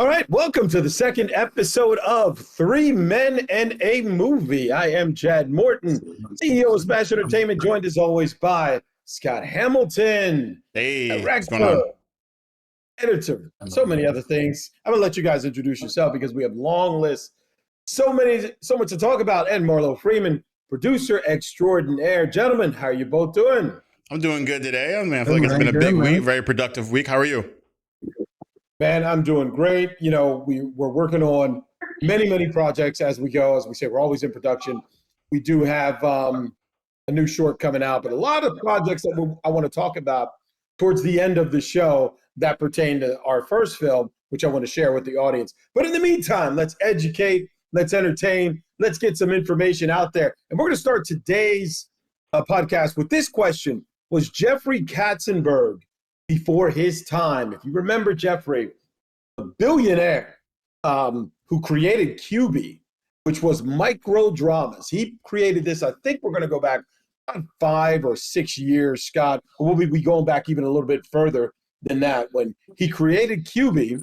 All right, welcome to the second episode of Three Men and a Movie. I am Chad Morton, CEO of Smash Entertainment, joined as always by Scott Hamilton, Hey, what's going director, on? editor, so many other things. I'm gonna let you guys introduce yourself because we have long lists, so much to talk about. And Marlowe Freeman, producer extraordinaire. Gentlemen, how are you both doing? I'm doing good today. I feel Good, like it's been a man. big Good, week, man. very productive week. How are you? Man, I'm doing great. You know, we're working on many projects as we go. As we say, we're always in production. We do have a new short coming out, but a lot of projects that I want to talk about towards the end of the show that pertain to our first film, which I want to share with the audience. But in the meantime, let's educate, let's entertain, let's get some information out there. And we're going to start today's podcast with this question. Was Jeffrey Katzenberg before his time? If you remember Jeffrey, a billionaire who created QB, which was micro dramas. He created this. I think we're going to go back about 5 or 6 years, Scott. We'll be going back even a little bit further than that when he created QB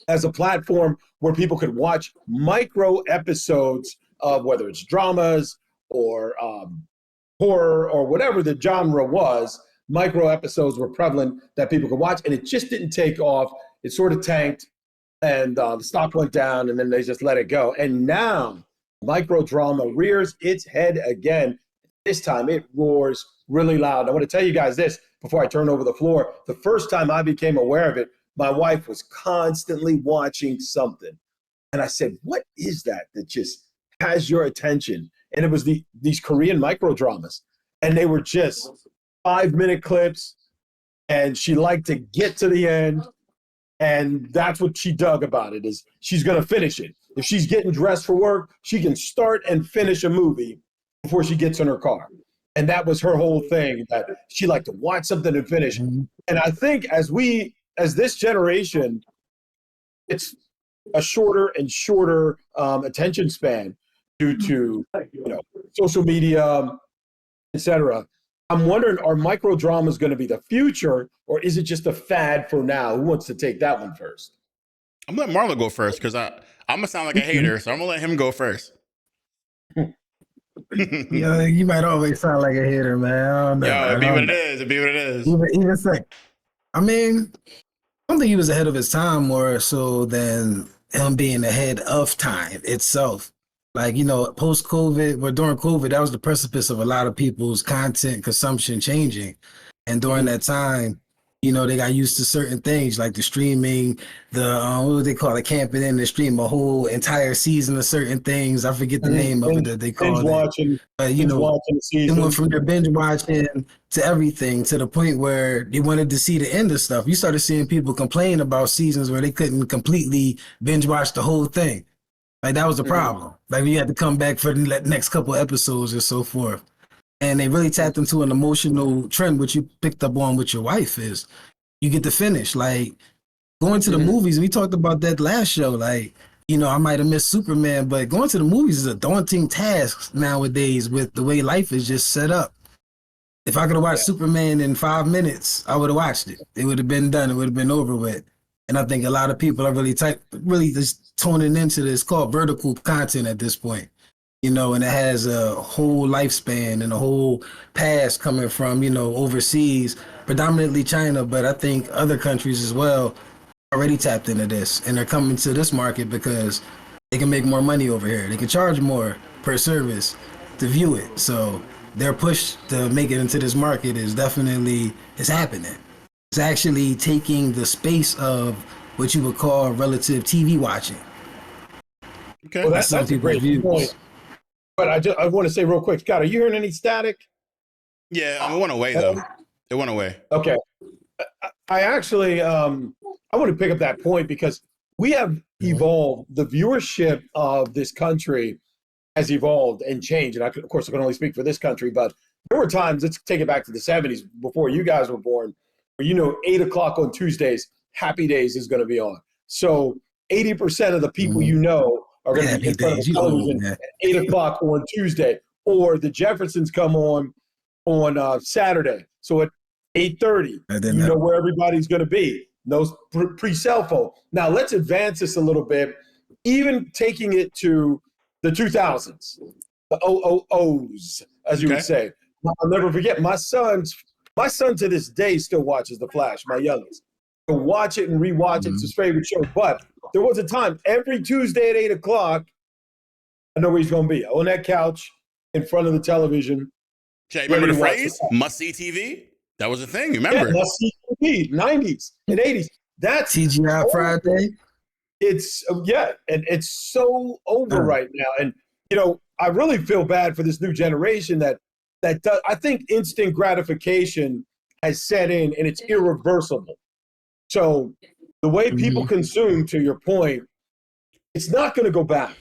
as a platform where people could watch micro episodes of whether it's dramas or horror or whatever the genre was. Micro episodes were prevalent that people could watch, and it just didn't take off. It sort of tanked, and the stock went down, and then they just let it go. And now micro drama rears its head again. This time it roars really loud. I want to tell you guys this before I turn over the floor. The first time I became aware of it, my wife was constantly watching something. And I said, what is that just has your attention? And it was these Korean micro dramas. And they were just 5-minute clips. And she liked to get to the end. And that's what she dug about it, is she's going to finish it. If she's getting dressed for work, she can start and finish a movie before she gets in her car. And that was her whole thing, that she liked to watch something and finish. And I think as this generation, it's a shorter and shorter attention span due to social media, etc. I'm wondering, are micro dramas going to be the future, or is it just a fad for now? Who wants to take that one first? I'm gonna let Marlon go first because I'm gonna sound like a hater, so I'm gonna let him go first. Yeah, you might always sound like a hater, man. I don't know. Yo, it'd be what it is. It'd be what it is. Even say, I mean, I don't think he was ahead of his time more so than him being ahead of time itself. Like, post-COVID, or during COVID, that was the precipice of a lot of people's content consumption changing. And during that time, they got used to certain things like the streaming, what do they call it, camping in the stream, a whole entire season of certain things. I forget the name of it that they call it. Watching, but, it went from their binge watching to everything to the point where they wanted to see the end of stuff. You started seeing people complain about seasons where they couldn't completely binge watch the whole thing. Like, that was the problem. Like, you had to come back for the next couple episodes or so forth. And they really tapped into an emotional trend, which you picked up on with your wife, is you get to finish. Like, going to the movies, we talked about that last show. Like, I might have missed Superman, but going to the movies is a daunting task nowadays with the way life is just set up. If I could have watched Superman in 5 minutes, I would have watched it. It would have been done. It would have been over with. And I think a lot of people are really just toning into this, called vertical content at this point. And it has a whole lifespan and a whole past coming from, overseas, predominantly China, but I think other countries as well already tapped into this. And they're coming to this market because they can make more money over here. They can charge more per service to view it. So their push to make it into this market is happening. It's actually taking the space of what you would call relative TV watching. Okay, well, that's a great point. But I want to say real quick, Scott, are you hearing any static? Yeah, it went away though. It went away. Okay. I actually, I want to pick up that point because we have evolved. The viewership of this country has evolved and changed. And of course, I can only speak for this country, but there were times, let's take it back to the 70s before you guys were born, where 8 o'clock on Tuesdays, Happy Days is going to be on. So 80% of the people are going to be in front of the television at 8 o'clock on Tuesday, or the Jeffersons come on Saturday. So at 8:30, where everybody's going to be. no pre-cell phone. Now let's advance this a little bit, even taking it to the 2000s, the OOOs, as you would say. I'll never forget, my son to this day still watches The Flash, my youngest. He'll watch it and rewatch it. It's his favorite show. But there was a time, every Tuesday at 8 o'clock, I know where he's going to be, on that couch in front of the television. Chad, you remember the phrase, must-see TV? That was a thing, remember? Yeah, must-see TV, 90s and 80s. That's TGI Friday. It's, yeah, and it's so over right now. And, you know, I really feel bad for this new generation that does, I think instant gratification has set in and it's irreversible. So the way people consume, to your point, it's not going to go back.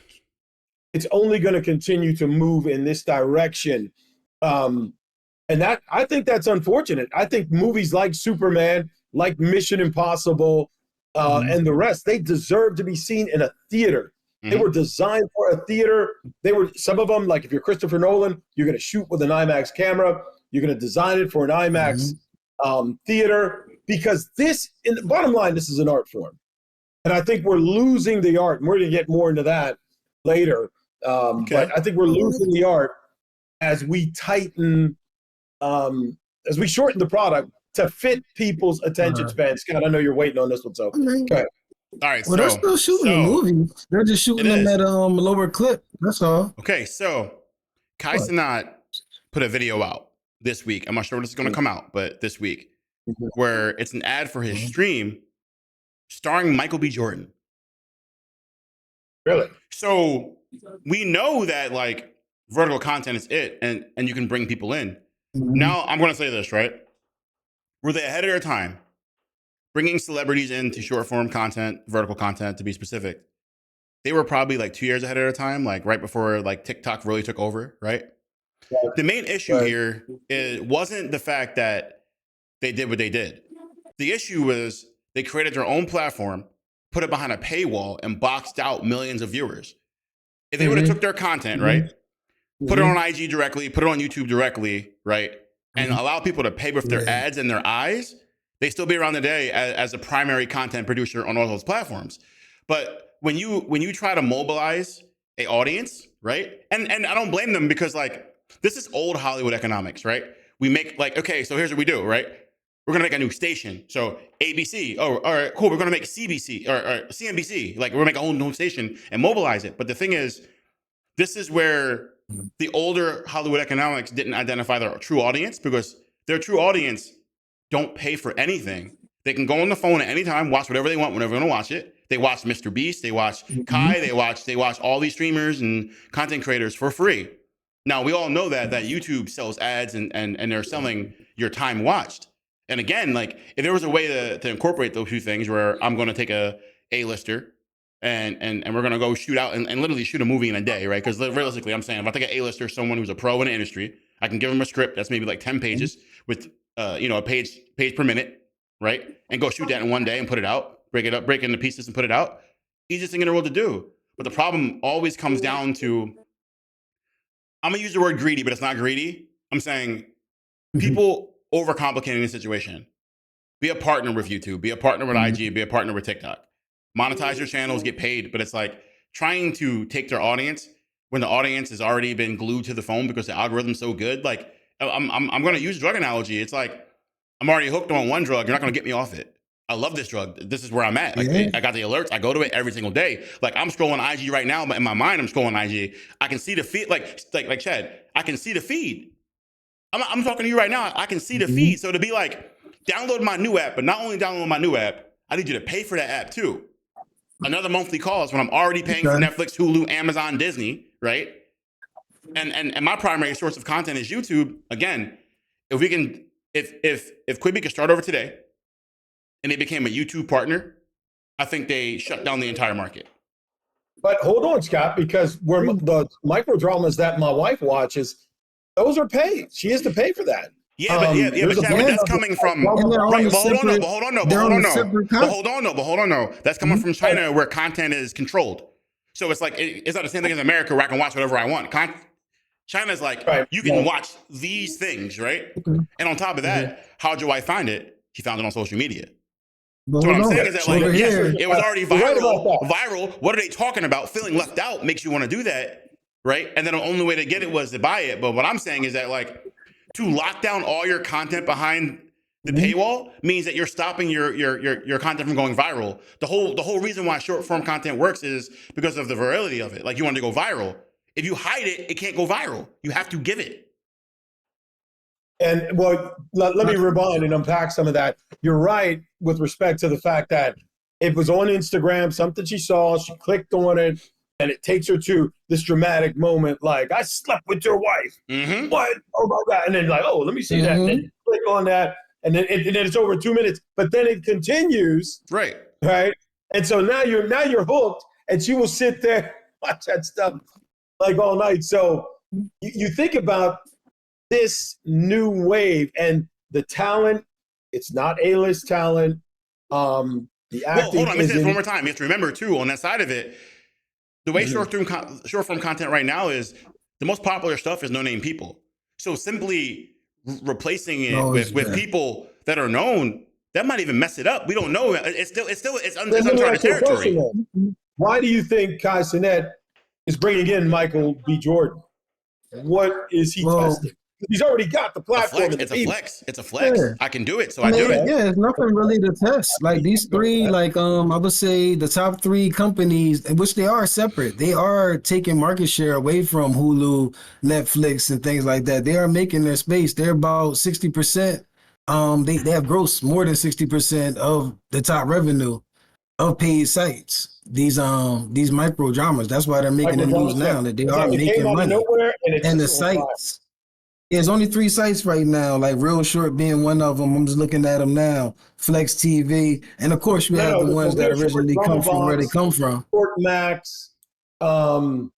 It's only going to continue to move in this direction. And that, I think that's unfortunate. I think movies like Superman, like Mission Impossible, and the rest, they deserve to be seen in a theater. They were designed for a theater. They were, some of them, like if you're Christopher Nolan, you're going to shoot with an IMAX camera. You're going to design it for an IMAX theater, because this, in the bottom line, this is an art form. And I think we're losing the art. And we're going to get more into that later. But I think we're losing the art as we tighten, as we shorten the product to fit people's attention span. Scott, I know you're waiting on this one, so go ahead. All right, well, they're still shooting the movie. They're just shooting them at lower clip. That's all. Okay, so Kai Cenat put a video out this week. I'm not sure when this is going to come out, but this week, where it's an ad for his stream starring Michael B. Jordan. Really? So we know that like vertical content is it, and you can bring people in. Now I'm going to say this, right? Were they ahead of their time? Bringing celebrities into short form content, vertical content to be specific. They were probably like 2 years ahead of their time, like right before like TikTok really took over, right? The main issue here wasn't the fact that they did what they did. The issue was they created their own platform, put it behind a paywall, and boxed out millions of viewers. If they would have took their content, right, put it on IG directly, put it on YouTube directly, right, and allow people to pay with their ads and their eyes, they still be around today as a primary content producer on all those platforms. But when you try to mobilize a audience, right, and I don't blame them, because like this is old Hollywood economics, right? We make like, okay, so here's what we do, right? We're gonna make a new station. So ABC, all right, cool. We're gonna make CBC or CNBC. Like we're gonna make a whole new station and mobilize it. But the thing is, this is where the older Hollywood economics didn't identify their true audience, because their true audience don't pay for anything. They can go on the phone at any time, watch whatever they want, whenever they want to watch it. They watch Mr. Beast, they watch Kai, they watch all these streamers and content creators for free. Now we all know that YouTube sells ads and they're selling your time watched. And again, like if there was a way to incorporate those two things, where I'm going to take a A-lister and we're going to go shoot out and literally shoot a movie in a day, right? Because realistically, I'm saying if I take an A-lister, someone who's a pro in the industry, I can give them a script that's maybe like 10 pages with a page per minute, right? And go shoot that in one day and put it out, break it up, break it into pieces and put it out. Easiest thing in the world to do. But the problem always comes down to, I'm gonna use the word greedy, but it's not greedy. I'm saying people overcomplicating the situation. Be a partner with YouTube, be a partner with IG, be a partner with TikTok. Monetize your channels, get paid, but it's like trying to take their audience when the audience has already been glued to the phone because the algorithm's so good. Like I'm gonna use a drug analogy. It's like I'm already hooked on one drug. You're not gonna get me off it. I love this drug. This is where I'm at. Like I got the alerts. I go to it every single day. Like I'm scrolling IG right now, but in my mind, I'm scrolling IG. I can see the feed. Like Chad, I can see the feed. I'm talking to you right now. I can see the feed. So to be like, download my new app, but not only download my new app, I need you to pay for that app too. Another monthly cost when I'm already paying for Netflix, Hulu, Amazon, Disney, right? And my primary source of content is YouTube. Again, if we can, if Quibi could start over today and they became a YouTube partner, I think they shut down the entire market. But hold on, Scott, because the micro dramas that my wife watches, those are paid. She has to pay for that. Yeah, but that's coming from right. But hold on, no. That's coming from China, where content is controlled. So it's like it's not the same thing as America, where I can watch whatever I want. China's like you can watch these things, right? And on top of that, how do I find it? She found it on social media. But So what I'm hold on. saying is that, So like, over yes, here, it was already You're right about viral. that. Viral. What are they talking about? Feeling left out makes you want to do that, right? And then the only way to get it was to buy it. But what I'm saying is that, like, to lock down all your content behind the paywall means that you're stopping your content from going viral. The whole reason why short form content works is because of the virality of it. Like, you want to go viral. If you hide it, it can't go viral. You have to give it. And well, let me rewind and unpack some of that. You're right with respect to the fact that it was on Instagram, something she saw, she clicked on it, and it takes her to this dramatic moment, like, I slept with your wife. Mm-hmm. What? Oh my God. And then like, oh, let me see that. And then you click on that, and then it's over 2 minutes. But then it continues. Right. Right. And so now you're hooked, and she will sit there, watch that stuff like all night. So you think about this new wave and the talent. It's not A-list talent. The Well, acting. hold on. Let me say this one more time. You have to remember too, on that side of it, the way short form content right now is, the most popular stuff is no name people. So simply replacing it with people that are known, that might even mess it up. We don't know. It's uncharted territory. Why do you think Kai Cenat is bringing in Michael B. Jordan? What is he testing? He's already got the platform. It's a flex. It's a flex. Yeah. I can do it, so I I mean, do it. yeah, it's nothing really to test. Like these three, like I would say the top three companies, which they are separate, they are taking market share away from Hulu, Netflix, and things like that. They are making their space. They're about 60%. They have gross more than 60% of the top revenue of paid sites. These micro dramas. That's why they're making the news now, that they are making money. And the sites. There's only 3 sites right now, like Real Short being one of them. I'm just looking at them now. Flex TV, and of course you have the ones that originally come from where they come from. Fort Max. Those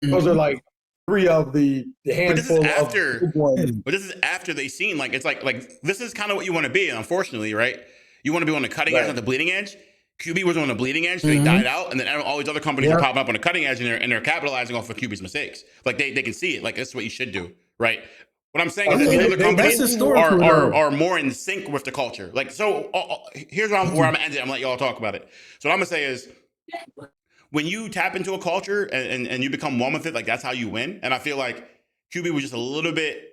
are like 3 of the handful but this is after they seen, like, it's like this is kind of what you want to be. Unfortunately, right? You want to be on the cutting edge, not the bleeding edge. QB was on the bleeding edge, so they died out, and then all these other companies are popping up on the cutting edge, and they're capitalizing off of QB's mistakes. Like, they can see it. Like, that's what you should do, right? What I'm saying is that these other companies are more in sync with the culture. Like, so here's where I'm ending. I'm gonna let y'all talk about it. So what I'm gonna say is, when you tap into a culture and you become one with it, like, that's how you win. And I feel like QB was just a little bit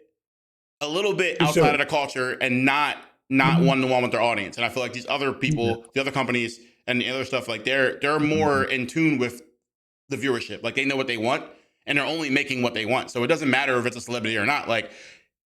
outside of the culture and not one-to-one with their audience. And I feel like these other people, the other companies and the other stuff, like, they're more in tune with the viewership. Like, they know what they want, and they're only making what they want. So it doesn't matter if it's a celebrity or not. Like,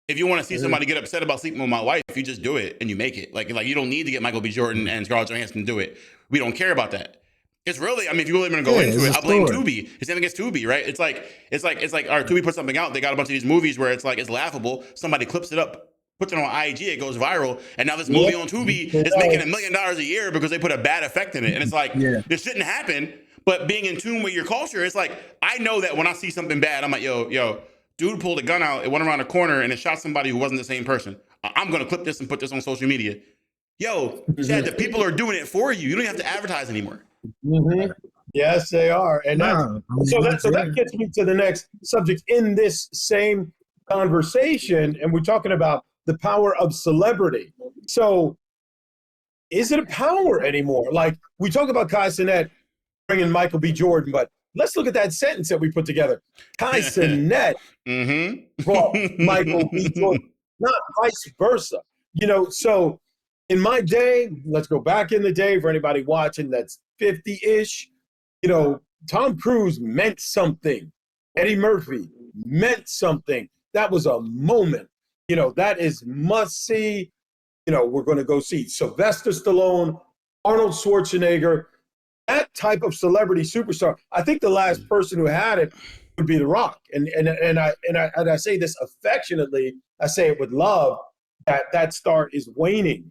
if you want to see somebody get upset about sleeping with my wife, you just do it and you make it. Like you don't need to get Michael B. Jordan and Scarlett Johansson to do it. We don't care about that. It's really, I mean, if you really want to go into it, I blame Tubi. It's anything against Tubi, right? It's like, all right, Tubi put something out. They got a bunch of these movies where it's like, it's laughable. Somebody clips it up, puts it on IG, it goes viral, and now this movie on Tubi is making $1 million a year because they put a bad effect in it. And it's like, this shouldn't happen. But being in tune with your culture, it's like, I know that when I see something bad, I'm like, yo, dude pulled a gun out, it went around a corner, and it shot somebody who wasn't the same person. I'm going to clip this and put this on social media. Yo, Chad, the people are doing it for you. You don't have to advertise anymore. Yes, they are. And that gets me to the next subject in this same conversation. And we're talking about the power of celebrity. So is it a power anymore? Like, we talk about Kai Cenat bringing Michael B. Jordan, but let's look at that sentence that we put together. Kai Cenat brought Michael B. Jordan, not vice versa. So in my day, let's go back in the day for anybody watching that's 50-ish, Tom Cruise meant something. Eddie Murphy meant something. That was a moment. That is must see. We're going to go see Sylvester Stallone, Arnold Schwarzenegger, that type of celebrity superstar. I think the last person who had it would be The Rock. And I say this affectionately, I say it with love, that star is waning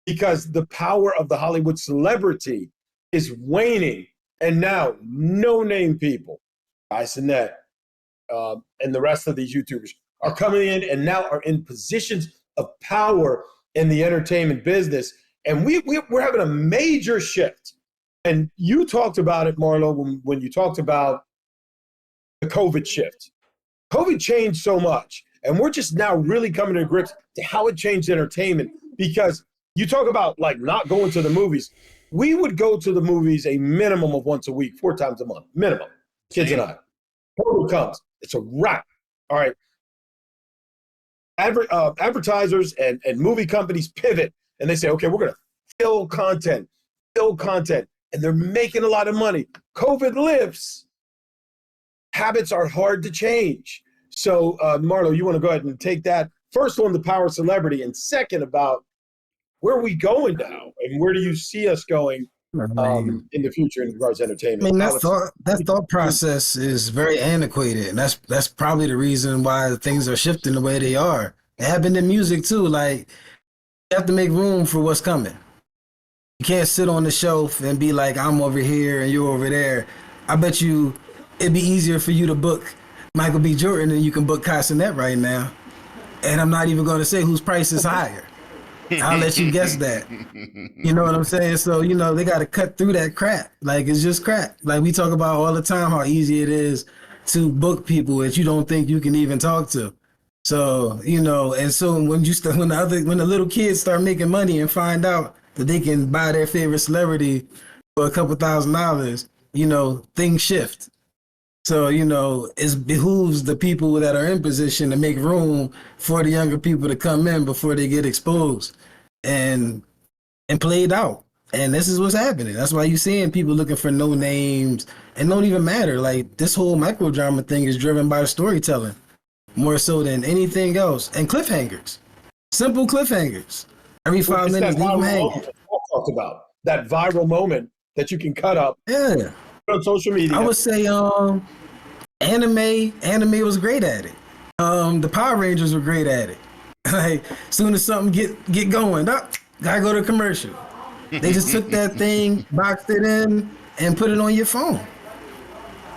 because the power of the Hollywood celebrity is waning. And now no-name people, Kai Cenat, and the rest of these YouTubers are coming in and now are in positions of power in the entertainment business. And we're having a major shift. And you talked about it, Marlowe, when you talked about the COVID shift. COVID changed so much. And we're just now really coming to grips to how it changed entertainment. Because you talk about like not going to the movies. We would go to the movies a minimum of once a week, 4 times a month, minimum. Kids and I. COVID comes, it's a wrap. All right. Advertisers and movie companies pivot and they say, okay, we're going to fill content, and they're making a lot of money. COVID lifts. Habits are hard to change. So, Marlowe, you want to go ahead and take that first on the power of celebrity, and second about where are we going now, and where do you see us going in the future in regards to entertainment? I mean, that thought process is very antiquated, and that's probably the reason why things are shifting the way they are. It happened in music too. Like, you have to make room for what's coming. You can't sit on the shelf and be like, I'm over here and you're over there. I bet you it'd be easier for you to book Michael B. Jordan than you can book Kai Cenat right now. And I'm not even going to say whose price is higher. I'll let you guess that. You know what I'm saying? So, you know, they got to cut through that crap. Like, it's just crap. Like, we talk about all the time how easy it is to book people that you don't think you can even talk to. So, you know, and so when the little kids start making money and find out that they can buy their favorite celebrity for a couple $1,000s, you know, things shift. So, you know, it behooves the people that are in position to make room for the younger people to come in before they get exposed and played out. And this is what's happening. That's why you're seeing people looking for no names and don't even matter. Like, this whole microdrama thing is driven by storytelling more so than anything else. And cliffhangers, simple cliffhangers. Every 5 minutes, leave them hanging. Talked about that viral moment that you can cut up. Yeah. On social media. I would say anime was great at it. The Power Rangers were great at it. Like, soon as something get going, gotta go to commercial. They just took that thing, boxed it in, and put it on your phone.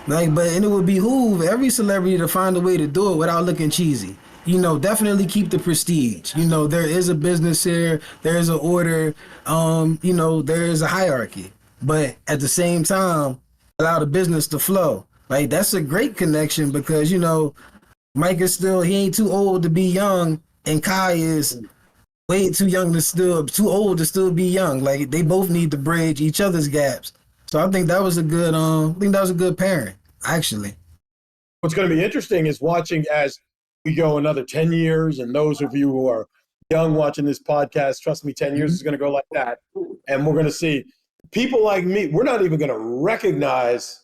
Like, and it would behoove every celebrity to find a way to do it without looking cheesy. You know, definitely keep the prestige. You know, there is a business here, there is an order, you know, there is a hierarchy. But at the same time, allow the business to flow. Like, that's a great connection because, you know, Mike is he ain't too old to be young, and Kai is way too old to still be young. Like, they both need to bridge each other's gaps. So I think that was a good pairing, actually. What's going to be interesting is watching as we go another 10 years, and those of you who are young watching this podcast, trust me, 10 years is going to go like that. And we're going to see people like me, we're not even going to recognize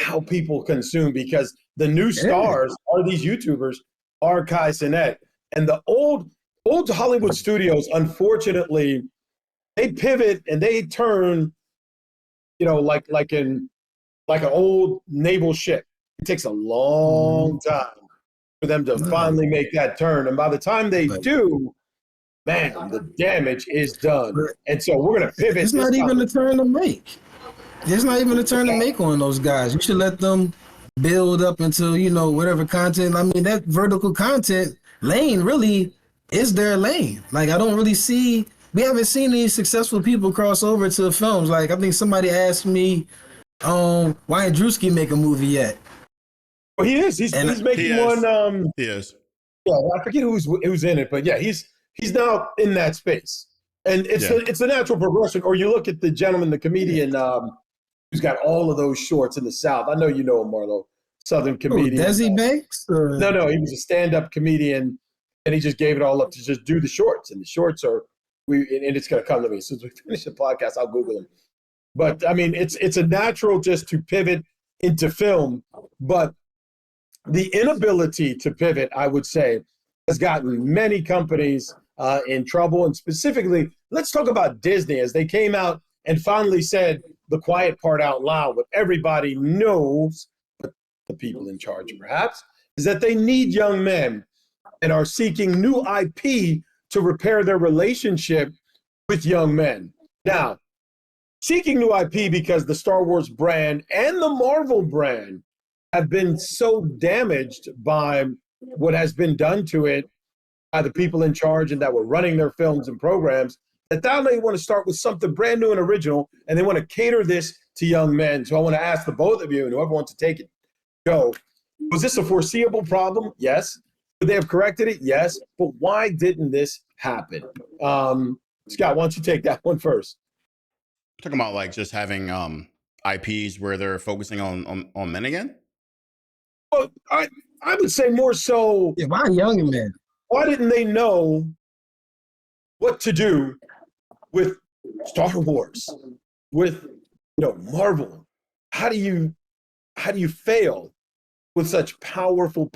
how people consume, because the new stars are these YouTubers, are Kai Cenat. And the old Hollywood studios, unfortunately, they pivot and they turn, you know, like an old naval ship. It takes a long time for them to finally make that turn. And by the time they do, man, the damage is done. And so we're going to pivot. It's not even a turn to make. There's not even a turn to make on those guys. You should let them build up until, you know, whatever content. I mean, that vertical content lane really is their lane. Like, I don't really we haven't seen any successful people cross over to films. Like, I think somebody asked me, why didn't Drewski make a movie yet? Well, he is. He's making one. He is. Yeah, I forget who's in it, but yeah, he's now in that space. And it's a natural progression. Or you look at the gentleman, the comedian, who's got all of those shorts in the South. I know you know him, Marlowe. Southern comedian. Desi Banks? No, he was a stand-up comedian, and he just gave it all up to just do the shorts. And the shorts and it's going to come to me. As soon as we finish the podcast, I'll Google him. But, I mean, it's a natural just to pivot into film. But the inability to pivot, I would say, has gotten many companies in trouble. And specifically, let's talk about Disney, as they came out and finally said the quiet part out loud. What everybody knows, but the people in charge perhaps, is that they need young men and are seeking new IP to repair their relationship with young men. Now, seeking new IP because the Star Wars brand and the Marvel brand have been so damaged by what has been done to it by the people in charge and that were running their films and programs, that now they want to start with something brand new and original, and they want to cater this to young men. So I want to ask the both of you, and whoever wants to take it, go. Was this a foreseeable problem? Yes. Could they have corrected it? Yes. But why didn't this happen? Scott, why don't you take that one first? Talking about like just having IPs where they're focusing on men again. Well, I would say more so. Yeah, why young men? Why didn't they know what to do with Star Wars, with Marvel? How do you fail with such powerful?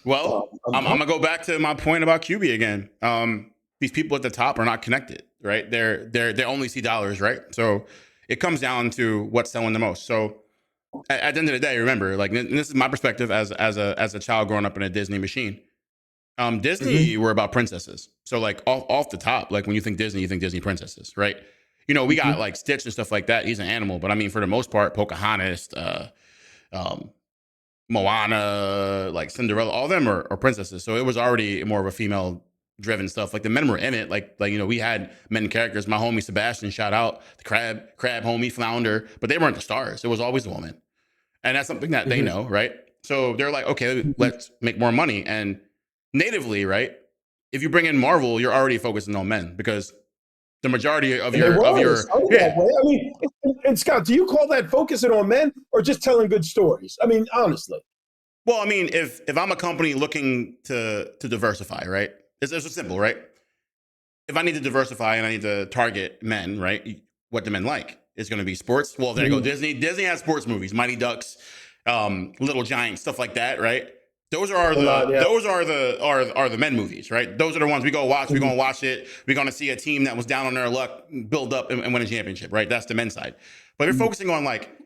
Well, I'm gonna go back to my point about QB again. These people at the top are not connected, right? They only see dollars, right? So it comes down to what's selling the most. So at the end of the day, remember, like, and this is my perspective as a child growing up in a Disney machine. Disney were about princesses. So like off the top, like when you think Disney princesses, right? We got like Stitch and stuff like that. He's an animal, but I mean, for the most part, Pocahontas, um, Moana, like Cinderella, all of them are princesses. So it was already more of a female driven stuff. Like the men were in it. Like we had men characters. My homie Sebastian, shout out the crab homie, Flounder, but they weren't the stars. It was always a woman. And that's something that they know, right? So they're like, okay, let's make more money. And natively, right? If you bring in Marvel, you're already focusing on men because the majority of your yeah. I mean, and Scott, do you call that focusing on men or just telling good stories? I mean, honestly. Well, I mean, if I'm a company looking to diversify, right? It's simple, right? If I need to diversify and I need to target men, right? What do men like? It's going to be sports. Well, there you go. Disney has sports movies, Mighty Ducks, Little Giants, stuff like that, right? Those are the men movies, right? Those are the ones we go watch. We're gonna watch it. We're gonna see a team that was down on their luck build up and win a championship, right? That's the men's side. But if you're focusing on like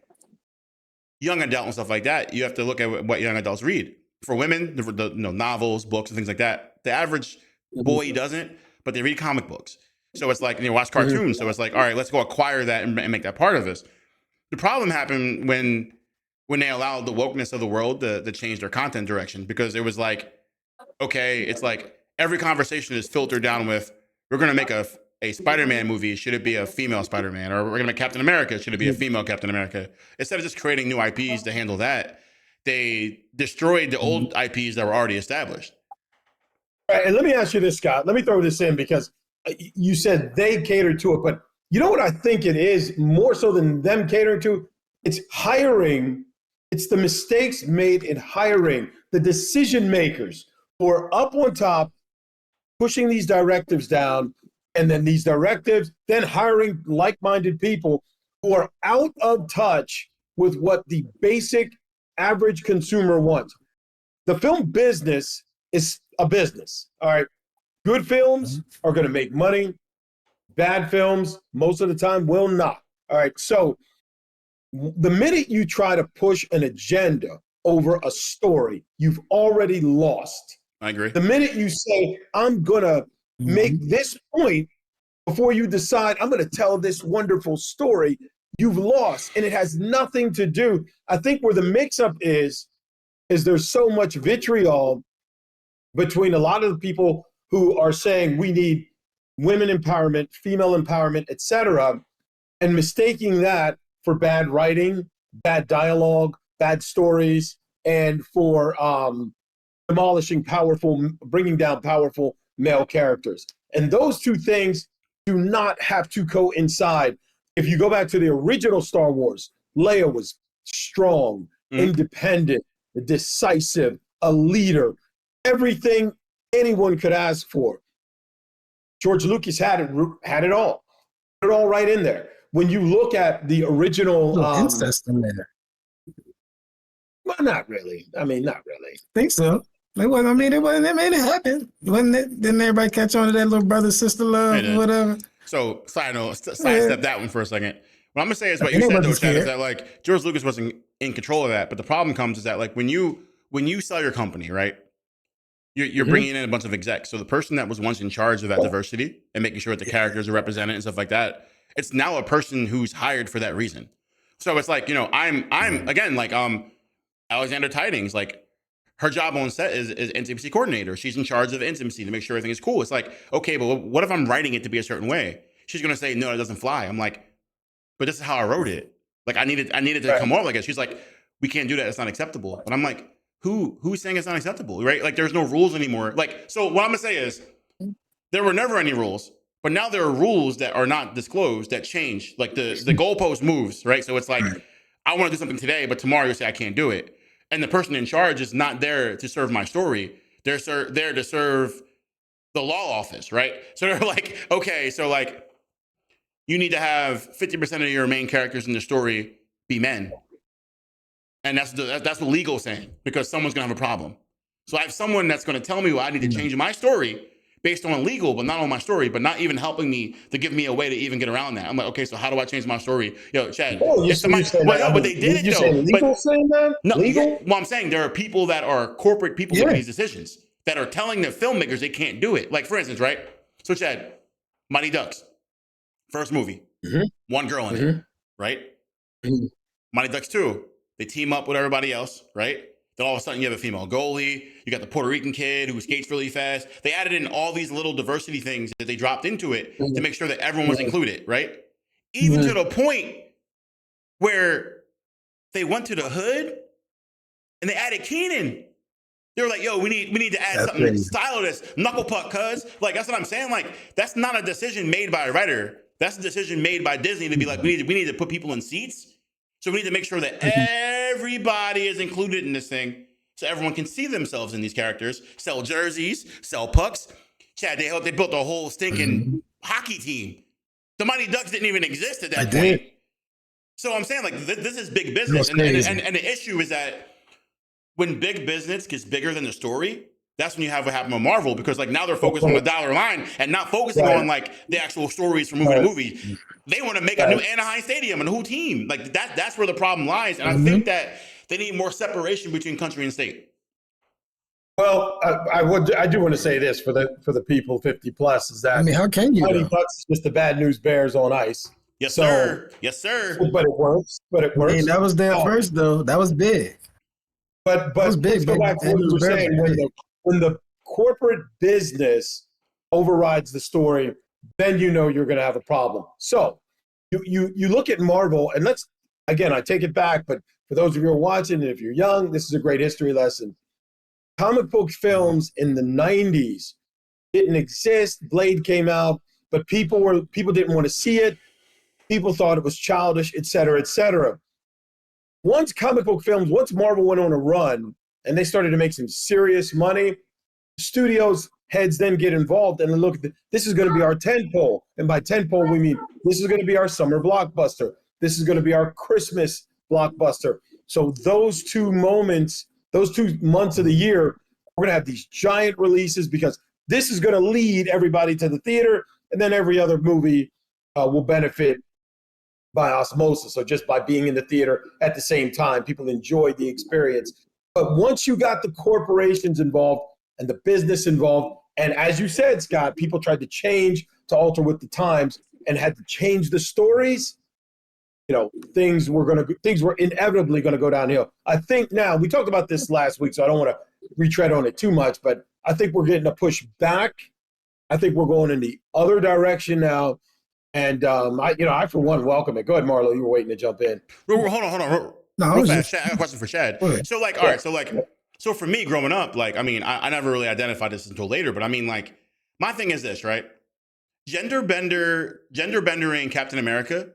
young adult and stuff like that, you have to look at what young adults read. For women, the novels, books, and things like that. The average boy doesn't, but they read comic books. So it's like watch cartoons. So it's like, all right, let's go acquire that and make that part of this. The problem happened when they allowed the wokeness of the world to change their content direction, because it was like, okay, it's like every conversation is filtered down with, we're going to make a Spider-Man movie. Should it be a female Spider-Man? Or we're going to make Captain America. Should it be a female Captain America? Instead of just creating new IPs to handle that, they destroyed the old IPs that were already established. All right, and let me ask you this, Scott. Let me throw this in because you said they catered to it, but you know what I think it is more so than them catering to? It's hiring. It's the mistakes made in hiring the decision makers who are up on top, pushing these directives down, and then these directives, then hiring like-minded people who are out of touch with what the basic average consumer wants. The film business is a business, all right? Good films are going to make money. Bad films, most of the time, will not, all right? So the minute you try to push an agenda over a story, you've already lost. I agree. The minute you say, I'm going to make this point before you decide, I'm going to tell this wonderful story, you've lost. And it has nothing to do. I think where the mix-up is there's so much vitriol between a lot of the people who are saying we need women empowerment, female empowerment, etc., and mistaking that for bad writing, bad dialogue, bad stories, and for bringing down powerful male characters. And those two things do not have to coincide. If you go back to the original Star Wars, Leia was strong, independent, decisive, a leader, everything anyone could ask for. George Lucas had it all. Put it all right in there. When you look at the original incest in there. Well, not really. I mean, not really. I think so. It wasn't, it made it happen. Didn't everybody catch on to that little brother sister love or whatever? So sidestep that one for a second. What I'm gonna say is what you said though, Chad, is that like George Lucas wasn't in control of that, but the problem comes is that like when you sell your company, right? You're bringing in a bunch of execs. So the person that was once in charge of that diversity and making sure that the characters are represented and stuff like that, it's now a person who's hired for that reason. So it's like, I'm again, like Alexander Tidings, like her job on set is intimacy coordinator. She's in charge of intimacy to make sure everything is cool. It's like, okay, but what if I'm writing it to be a certain way? She's going to say, no, it doesn't fly. I'm like, but this is how I wrote it. Like I needed to come off like it. She's like, we can't do that. It's not acceptable. But I'm like, who's saying it's not acceptable, right? Like there's no rules anymore. Like, so what I'm gonna say is there were never any rules, But now there are rules that are not disclosed that change. Like the goalpost moves, right? So it's like, I want to do something today, but tomorrow you say I can't do it. And the person in charge is not there to serve my story. They're there to serve the law office, right? So they're like, okay, so like you need to have 50% of your main characters in the story be men. And that's what legal is saying, because someone's going to have a problem. So I have someone that's going to tell me, well, I need to change my story based on legal, but not on my story, but not even helping me to give me a way to even get around that. I'm like, okay, so how do I change my story? Yo, Chad, but they did it though. Legal saying that? No, legal? Yeah, well, I'm saying there are people that are corporate people making these decisions that are telling the filmmakers they can't do it. Like, for instance, right? So, Chad, Mighty Ducks, first movie, one girl in it, right? Mighty Ducks 2, they team up with everybody else, right? Then all of a sudden you have a female goalie, you got the Puerto Rican kid who skates really fast. They added in all these little diversity things that they dropped into it to make sure that everyone was included, right? Even to the point where they went to the hood and they added Keenan. They were like, yo, we need to add something style to this. Knuckle puck, cuz. Like, that's what I'm saying. Like, that's not a decision made by a writer. That's a decision made by Disney to be like, we need to put people in seats. So we need to make sure that everybody is included in this thing so everyone can see themselves in these characters, sell jerseys, sell pucks. Chad, they built a whole stinking hockey team. The Mighty Ducks didn't even exist at that point. So I'm saying, like, this is big business. And the issue is that when big business gets bigger than the story, that's when you have what happened with Marvel, because like now they're focused on the dollar line and not focusing on like the actual stories from movie to movie. They want to make a new Anaheim Stadium and a new team. Like that's where the problem lies. And I think that they need more separation between country and state. Well, I do want to say this for the people 50 plus is that, I mean, how can you? $20 is just the bad news bears on ice. Yes, sir. Yes, sir. But it works. I mean, that was their first though. That was big. But let's go back to what you were saying. When the corporate business overrides the story, then you know you're going to have a problem. So you look at Marvel, and I take it back, but for those of you who are watching, and if you're young, this is a great history lesson. Comic book films in the 90s didn't exist. Blade came out, but people didn't want to see it. People thought it was childish, et cetera, et cetera. Once Marvel went on a run and they started to make some serious money, studios heads then get involved and look, this is going to be our tentpole. And by tentpole, we mean this is going to be our summer blockbuster. This is going to be our Christmas blockbuster. So those 2 months of the year, we're going to have these giant releases because this is going to lead everybody to the theater, and then every other movie will benefit by osmosis, or just by being in the theater at the same time. People enjoy the experience. But once you got the corporations involved and the business involved, and as you said, Scott, people tried to alter with the times and had to change the stories, things were inevitably going to go downhill. I think now, we talked about this last week, so I don't want to retread on it too much, but I think we're getting a push back. I think we're going in the other direction now. And I for one welcome it. Go ahead, Marlowe. You were waiting to jump in. Hold on. Real fast. I have a question for Chad. So like, all right. So for me growing up, like, I mean, I never really identified this until later, but I mean, like, my thing is this, right? Gender bendering Captain America,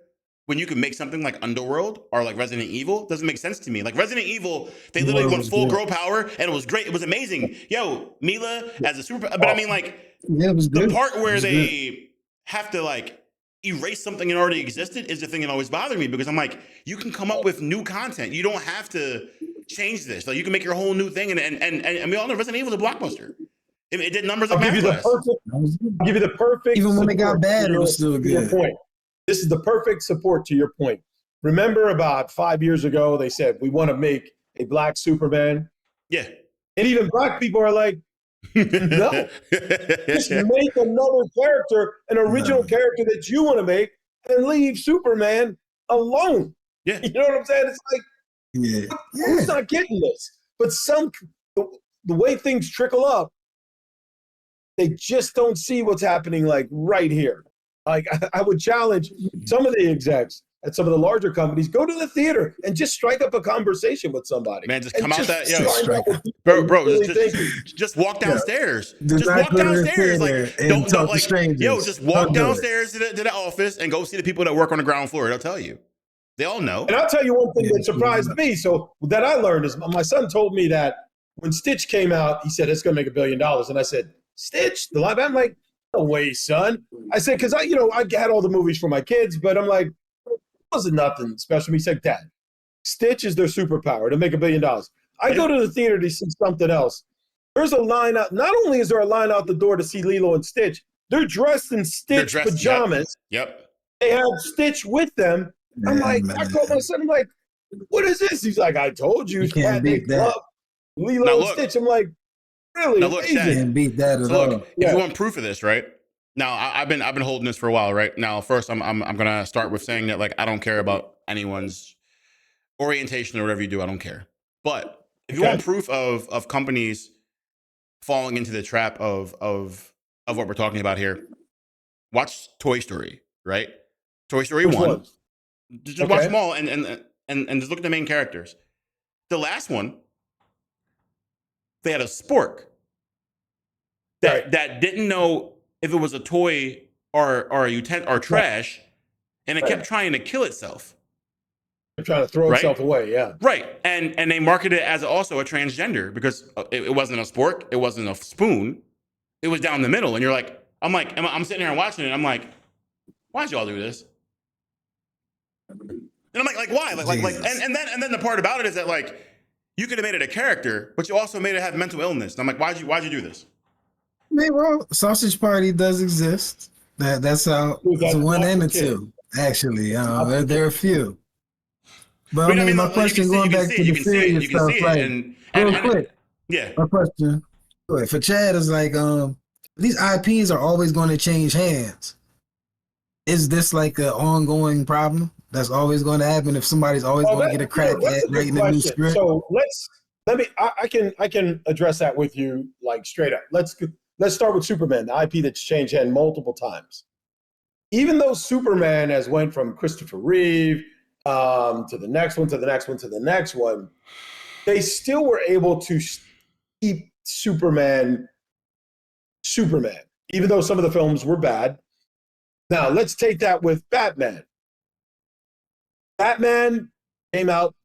when you can make something like Underworld or like Resident Evil, doesn't make sense to me. Like Resident Evil, they literally went full girl power and it was great. It was amazing. Yo, Mila as a super, but I mean, like, it was the part where they have to like erase something that already existed is the thing that always bothered me, because I'm like, you can come up with new content. You don't have to change this. Like, you can make your whole new thing. And we all know Resident Evil was a blockbuster. It did numbers like I'll give you the perfect. Even when it got bad, it was still good. Point. This is the perfect support to your point. Remember about 5 years ago, they said, we want to make a black Superman. Yeah. And even black people are like, no, just make another character, an original character that you want to make, and leave Superman alone. Yeah. You know what I'm saying? It's like, who's not getting this? But the way things trickle up, they just don't see what's happening like right here. Like, I would challenge some of the execs at some of the larger companies, go to the theater and just strike up a conversation with somebody. Man, just and come out that, yo, find out what people bro, really thinking. just walk downstairs. Do Just not walk go to the downstairs. Like, theater and don't talk to like, strangers. yo, just walk Don't do it. downstairs to the office and go see the people that work on the ground floor. They'll tell you. They all know. And I'll tell you one thing that surprised me. So that I learned is my son told me that when Stitch came out, he said, it's going to make $1 billion. And I said, Stitch, the live? I'm like, no way, son. I said, because I had all the movies for my kids, but I'm like, it wasn't nothing special. He said, Dad, Stitch is their superpower to make $1 billion. I go to the theater to see something else. There's a line out. Not only is there a line out the door to see Lilo and Stitch, they're dressed in Stitch pajamas. Yep. They have Stitch with them. I'm like, I called my son. I'm like, what is this? He's like, I told you. You can't beat that. Lilo and Stitch. I'm like, really? Now look, Chad, Can't beat that at so all. look, if you want proof of this, right? Now I've been holding this for a while, right? Now first I'm gonna start with saying that, like, I don't care about anyone's orientation or whatever you do. I don't care. But if you want proof of companies falling into the trap of what we're talking about here, watch Toy Story, right? Toy Story Which 1. one? Just watch them all and just look at the main characters. The last one, they had a spork that didn't know if it was a toy or a utensil or trash, and it kept trying to kill itself. Trying to throw itself away, yeah. Right. And they marketed it as also a transgender because it wasn't a spork, it wasn't a spoon, it was down the middle. And you're like, I'm sitting here and watching it, and I'm like, why'd y'all do this? And I'm like, why? And then the part about it is that, like, you could have made it a character, but you also made it have mental illness. And I'm like, why'd you do this? I mean, well, Sausage Party does exist. That's how it's a 1 and a 2. Actually, there are a few. But I mean, my question going back to the serious stuff, like, real quick. Yeah. My question for Chad is like, these IPs are always going to change hands. Is this like an ongoing problem that's always going to happen if somebody's always going to get a crack at writing a new script? So I can address that with you, like, straight up. Let's start with Superman, the IP that's changed hand multiple times. Even though Superman has went from Christopher Reeve to the next one, to the next one, to the next one, they still were able to keep Superman, even though some of the films were bad. Now, let's take that with Batman. Batman came out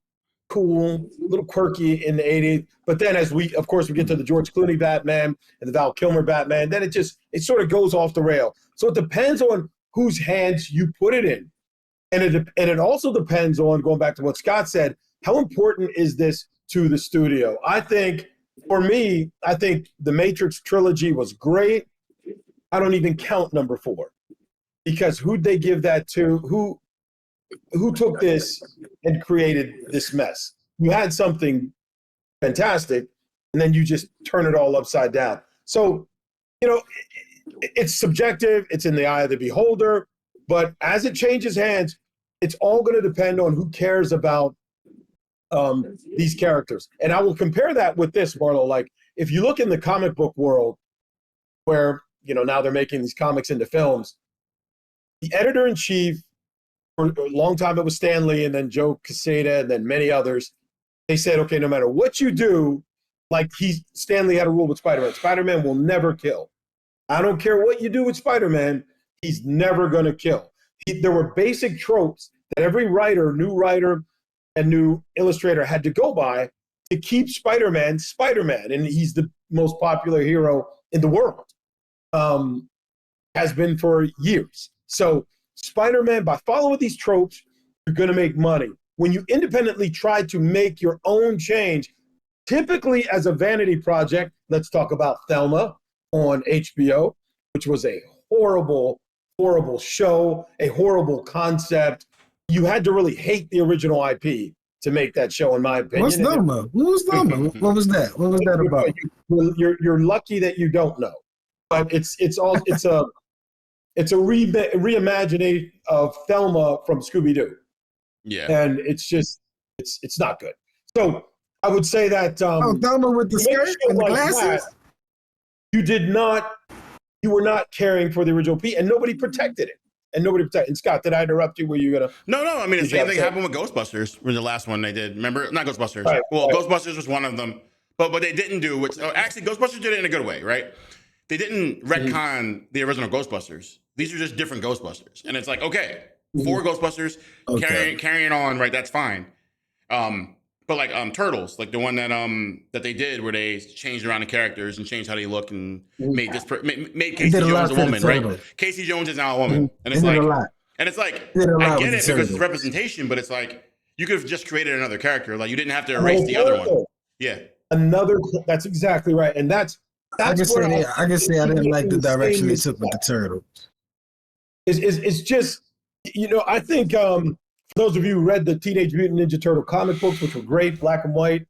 cool, a little quirky in the 80s, but then as we get to the George Clooney Batman and the Val Kilmer Batman, then it sort of goes off the rail. So it depends on whose hands you put it in. And it also depends on, going back to what Scott said, how important is this to the studio? I think, for me, the Matrix trilogy was great. I don't even count number 4. Because who'd they give that to? Who took this and created this mess? You had something fantastic, and then you just turn it all upside down. So, it's subjective. It's in the eye of the beholder. But as it changes hands, it's all going to depend on who cares about these characters. And I will compare that with this, Marlowe. Like, if you look in the comic book world, where now they're making these comics into films, the editor-in-chief, for a long time it was Stan Lee, and then Joe Quesada, and then many others. They said, okay, no matter what you do, like Stan Lee had a rule with Spider-Man. Spider-Man will never kill. I don't care what you do with Spider-Man, he's never going to kill. There were basic tropes that every new writer and new illustrator had to go by to keep Spider-Man, and he's the most popular hero in the world. Has been for years. So Spider-Man, by following these tropes, you're going to make money. When you independently try to make your own change, typically as a vanity project, let's talk about Thelma on HBO, which was a horrible, horrible show, a horrible concept. You had to really hate the original IP to make that show, in my opinion. What's Thelma? What was Thelma? What was that? What was that about? You're lucky that you don't know. But it's a reimagining of Thelma from Scooby-Doo. Yeah. And it's not good. So I would say that Thelma with the skirt and the glasses. You were not caring for the original P, and nobody protected it. and nobody protected. And Scott, did I interrupt you? Were you gonna? No. I mean, the Did same you thing say- happened with Ghostbusters. Was the last one they did. Remember? Not Ghostbusters. Right, Well, right. Ghostbusters was one of them. But what they didn't do, which actually Ghostbusters did it in a good way, right? They didn't retcon the original Ghostbusters. These are just different Ghostbusters, and it's like, okay, 4 Ghostbusters carrying on, right? That's fine. But like Turtles, like the one that they did where they changed around the characters and changed how they look and made Casey Jones a woman, right? Casey Jones is now a woman, and it's like, I get it because it's representation, but it's like you could have just created another character, like you didn't have to erase the other one. Yeah, That's exactly right, and that's I can say I didn't like the direction they took with the Turtles. It's just, I think for those of you who read the Teenage Mutant Ninja Turtle comic books, which were great, black and white,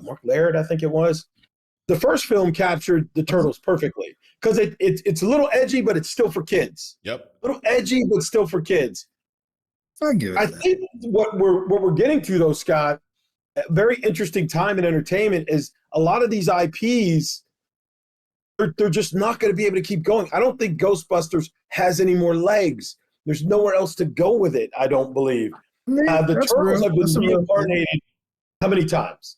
Mark Laird, I think it was. The first film captured the Turtles perfectly because it's a little edgy, but it's still for kids. Yep. A little edgy, but still for kids. I think what we're getting to, though, Scott, a very interesting time in entertainment is a lot of these IPs, they're just not going to be able to keep going. I don't think Ghostbusters has any more legs. There's nowhere else to go with it, I don't believe. The Turtles have been reincarnated how many times?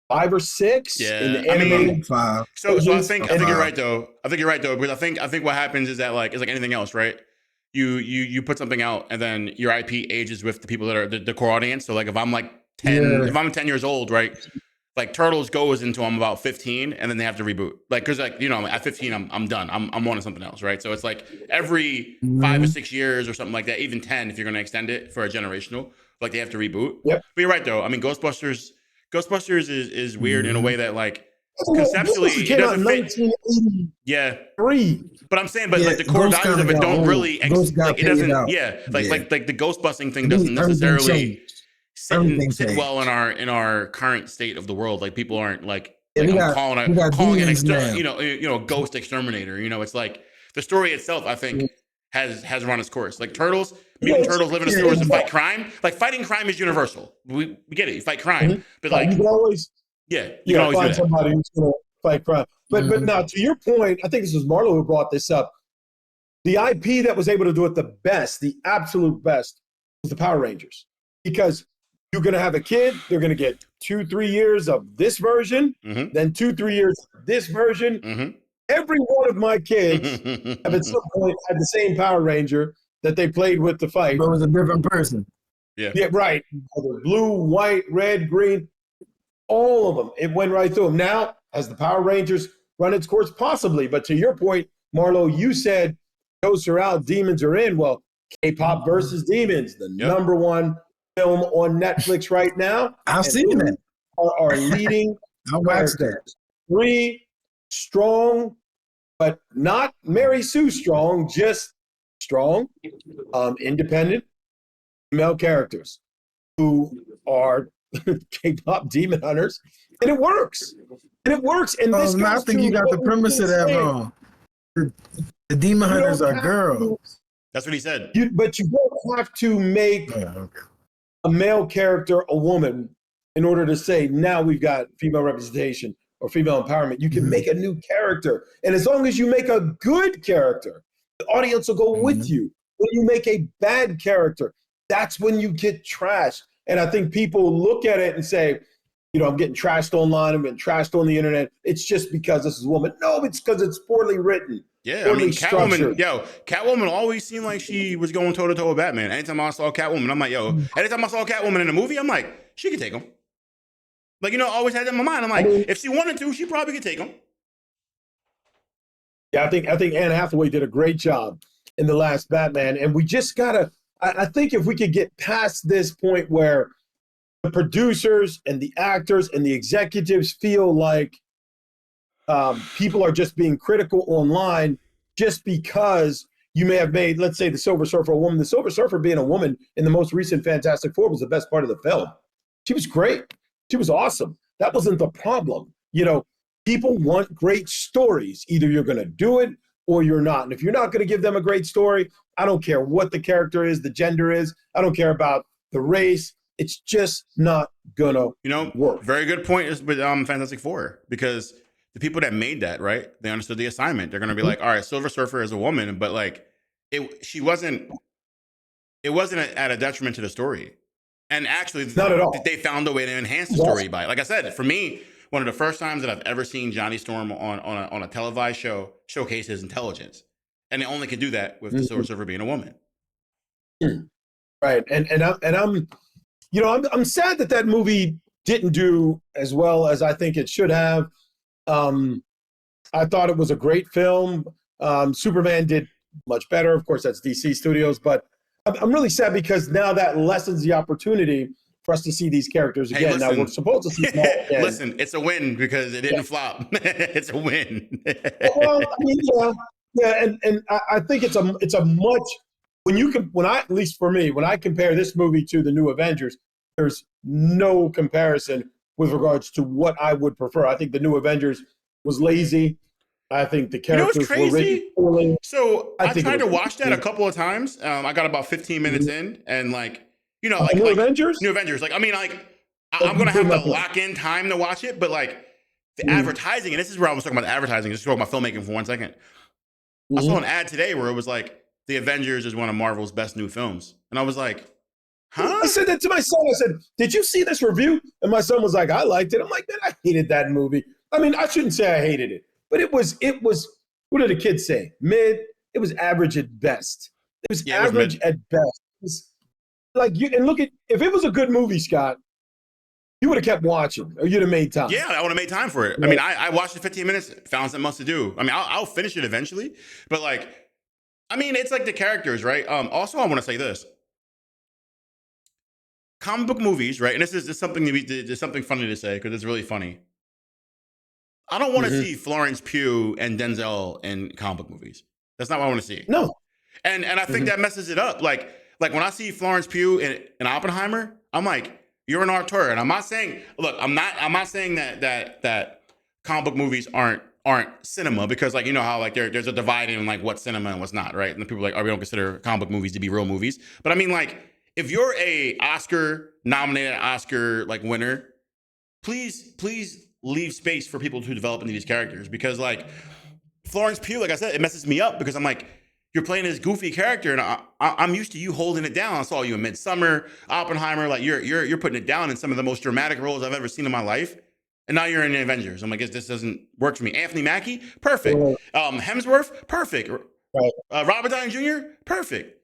5 or 6 in the animated. 5. So I think you're right though. Because I think what happens is that it's like anything else, right? You put something out and then your IP ages with the people that are the core audience. So like if I'm like 10, if I'm 10 years old, right? Like Turtles goes into I'm about 15 and then they have to reboot. Like, cause like, at 15, I'm done. I'm wanting something else. Right. So it's like every 5 or 6 years or something like that, even 10, if you're going to extend it for a generational, like they have to reboot. Yep. But you're right though. I mean, Ghostbusters is weird in a way that like conceptually it doesn't fit. Yeah. But I'm saying, like the core values of it don't really, it doesn't, like the ghost busting thing doesn't necessarily sit well in our current state of the world. Like people aren't like I'm calling it a ghost exterminator. It's like the story itself, I think, has run its course. Like Turtles, mutant turtles live in a sewers and fight crime. Like fighting crime is universal. We get it. You fight crime, but like you can always you can always find somebody who's going to fight crime. But now to your point, I think this was Marlowe who brought this up. The IP that was able to do it the best, the absolute best, was the Power Rangers, because you're going to have a kid, they're going to get 2-3 years of this version, then 2-3 years of this version. Every one of my kids have at some point had the same Power Ranger that they played with to fight. But it was a different person. Yeah, right. Blue, white, red, green, all of them. It went right through them. Now, has the Power Rangers run its course? Possibly. But to your point, Marlowe, you said ghosts are out, demons are in. Well, K-pop versus demons, the number one film on Netflix right now. I've seen that. Are leading. I watched that. 3 strong, but not Mary Sue strong, just strong, independent female characters who are K-pop demon hunters, and it works. And this I think you got the premise of that wrong. The demon hunters are girls. That's what he said. But you don't have to make a male character a woman in order to say now we've got female representation or female empowerment. You can make a new character, and as long as you make a good character, the audience will go with you. When you make a bad character, that's when you get trashed. And I think people look at it and say, I'm getting trashed online, I'm getting trashed on the internet. It's just because this is a woman. No, it's because it's poorly written. Yeah, I mean, Catwoman always seemed like she was going toe to toe with Batman. Anytime I saw Catwoman, I'm like, anytime I saw Catwoman in a movie, I'm like, she could take him. Like, I always had that in my mind. I'm like, if she wanted to, she probably could take him. Yeah, I think Anne Hathaway did a great job in the last Batman. And we just gotta, I think if we could get past this point where the producers and the actors and the executives feel like people are just being critical online just because you may have made, let's say, the Silver Surfer a woman. The Silver Surfer being a woman in the most recent Fantastic Four was the best part of the film. She was great. She was awesome. That wasn't the problem. People want great stories. Either you're going to do it or you're not. And if you're not going to give them a great story, I don't care what the character is, the gender is. I don't care about the race. It's just not going to work. Very good point is with Fantastic Four, because the people that made that, right, they understood the assignment. They're going to be like, all right, Silver Surfer is a woman, but like she wasn't. It wasn't at a detriment to the story, and actually, Not at all. they found a way to enhance the Yes. story by it. Like I said, for me, one of the first times that I've ever seen Johnny Storm on a televised show showcase his intelligence, and they only could do that with the Silver Surfer being a woman. Right, and I'm, you know, I'm sad that movie didn't do as well as I think it should have. I thought it was a great film. Superman did much better. Of course, that's DC Studios, but I'm really sad because now that lessens the opportunity for us to see these characters again. Hey, now we're supposed to see them all again. Listen, it's a win because it didn't flop. It's a win. Well, I mean, yeah, and I think it's a much at least for me, when I compare this movie to the new Avengers, there's no comparison with regards to what I would prefer. I think the new Avengers was lazy. I think the characters were written poorly. So I tried to watch that a couple of times. I got about 15 minutes in, and like New Avengers. New Avengers. Like, I mean, like I'm gonna have to lock in time to watch it, but like the advertising, and this is where I was talking about advertising. Just talking about filmmaking for 1 second. I saw an ad today where it was like, the Avengers is one of Marvel's best new films. And I was like, huh? I said that to my son. I said, did you see this review? And my son was like, I liked it. I'm like, man, I hated that movie. I mean, I shouldn't say I hated it, but it was, what did the kids say? Mid. It was average at best. It was average at best. It was like, and look at, if it was a good movie, Scott, you would have kept watching, or you'd have made time. Yeah, I would have made time for it. Right. I mean, I watched it 15 minutes, found something else to do. I mean, I'll finish it eventually, but like, I mean, it's like the characters, right? Also, I want to say this: comic book movies, right? And this is something there's something funny to say because it's really funny. I don't want to see Florence Pugh and Denzel in comic book movies. That's not what I want to see. No, and I think that messes it up. Like when I see Florence Pugh in Oppenheimer, I'm like, you're an auteur, and I'm not saying, look, I'm not saying that comic book movies aren't cinema, because like, you know how like there's a divide in like what's cinema and what's not, right? And the people are like, oh, we don't consider comic book movies to be real movies. But I mean, like, if you're a Oscar nominated, Oscar like winner, please leave space for people to develop into these characters, because like Florence Pugh, like I said, it messes me up because I'm like, you're playing this goofy character, and I'm used to you holding it down. I saw you in Midsummer, Oppenheimer, like you're putting it down in some of the most dramatic roles I've ever seen in my life. And now you're in the Avengers. I'm like, this doesn't work for me. Anthony Mackie, perfect. Hemsworth, perfect. Right. Robert Downey Jr., perfect.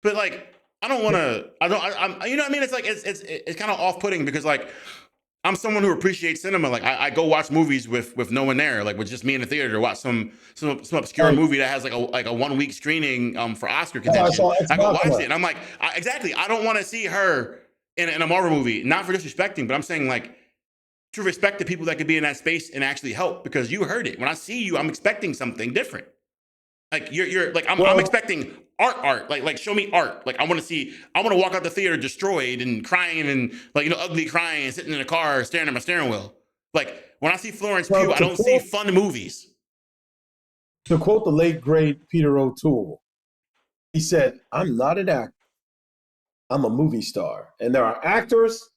But like, I don't want to. I'm. You know what I mean? It's like it's kind of off-putting because like I'm someone who appreciates cinema. Like I go watch movies with no one there, like with just me in the theater to watch some obscure movie that has like a 1 week screening for Oscar contention. I go watch it, and I'm like, exactly. I don't want to see her in a Marvel movie. Not for disrespecting, but I'm saying like, to respect the people that could be in that space and actually help, because you heard it. When I see you, I'm expecting something different. Like you're like, I'm expecting art. Like show me art. Like I want to walk out the theater destroyed and crying and like, ugly crying and sitting in a car staring at my steering wheel. Like when I see Florence Pugh, I don't see fun movies. To quote the late great Peter O'Toole, he said, "I'm not an actor. I'm a movie star, and there are actors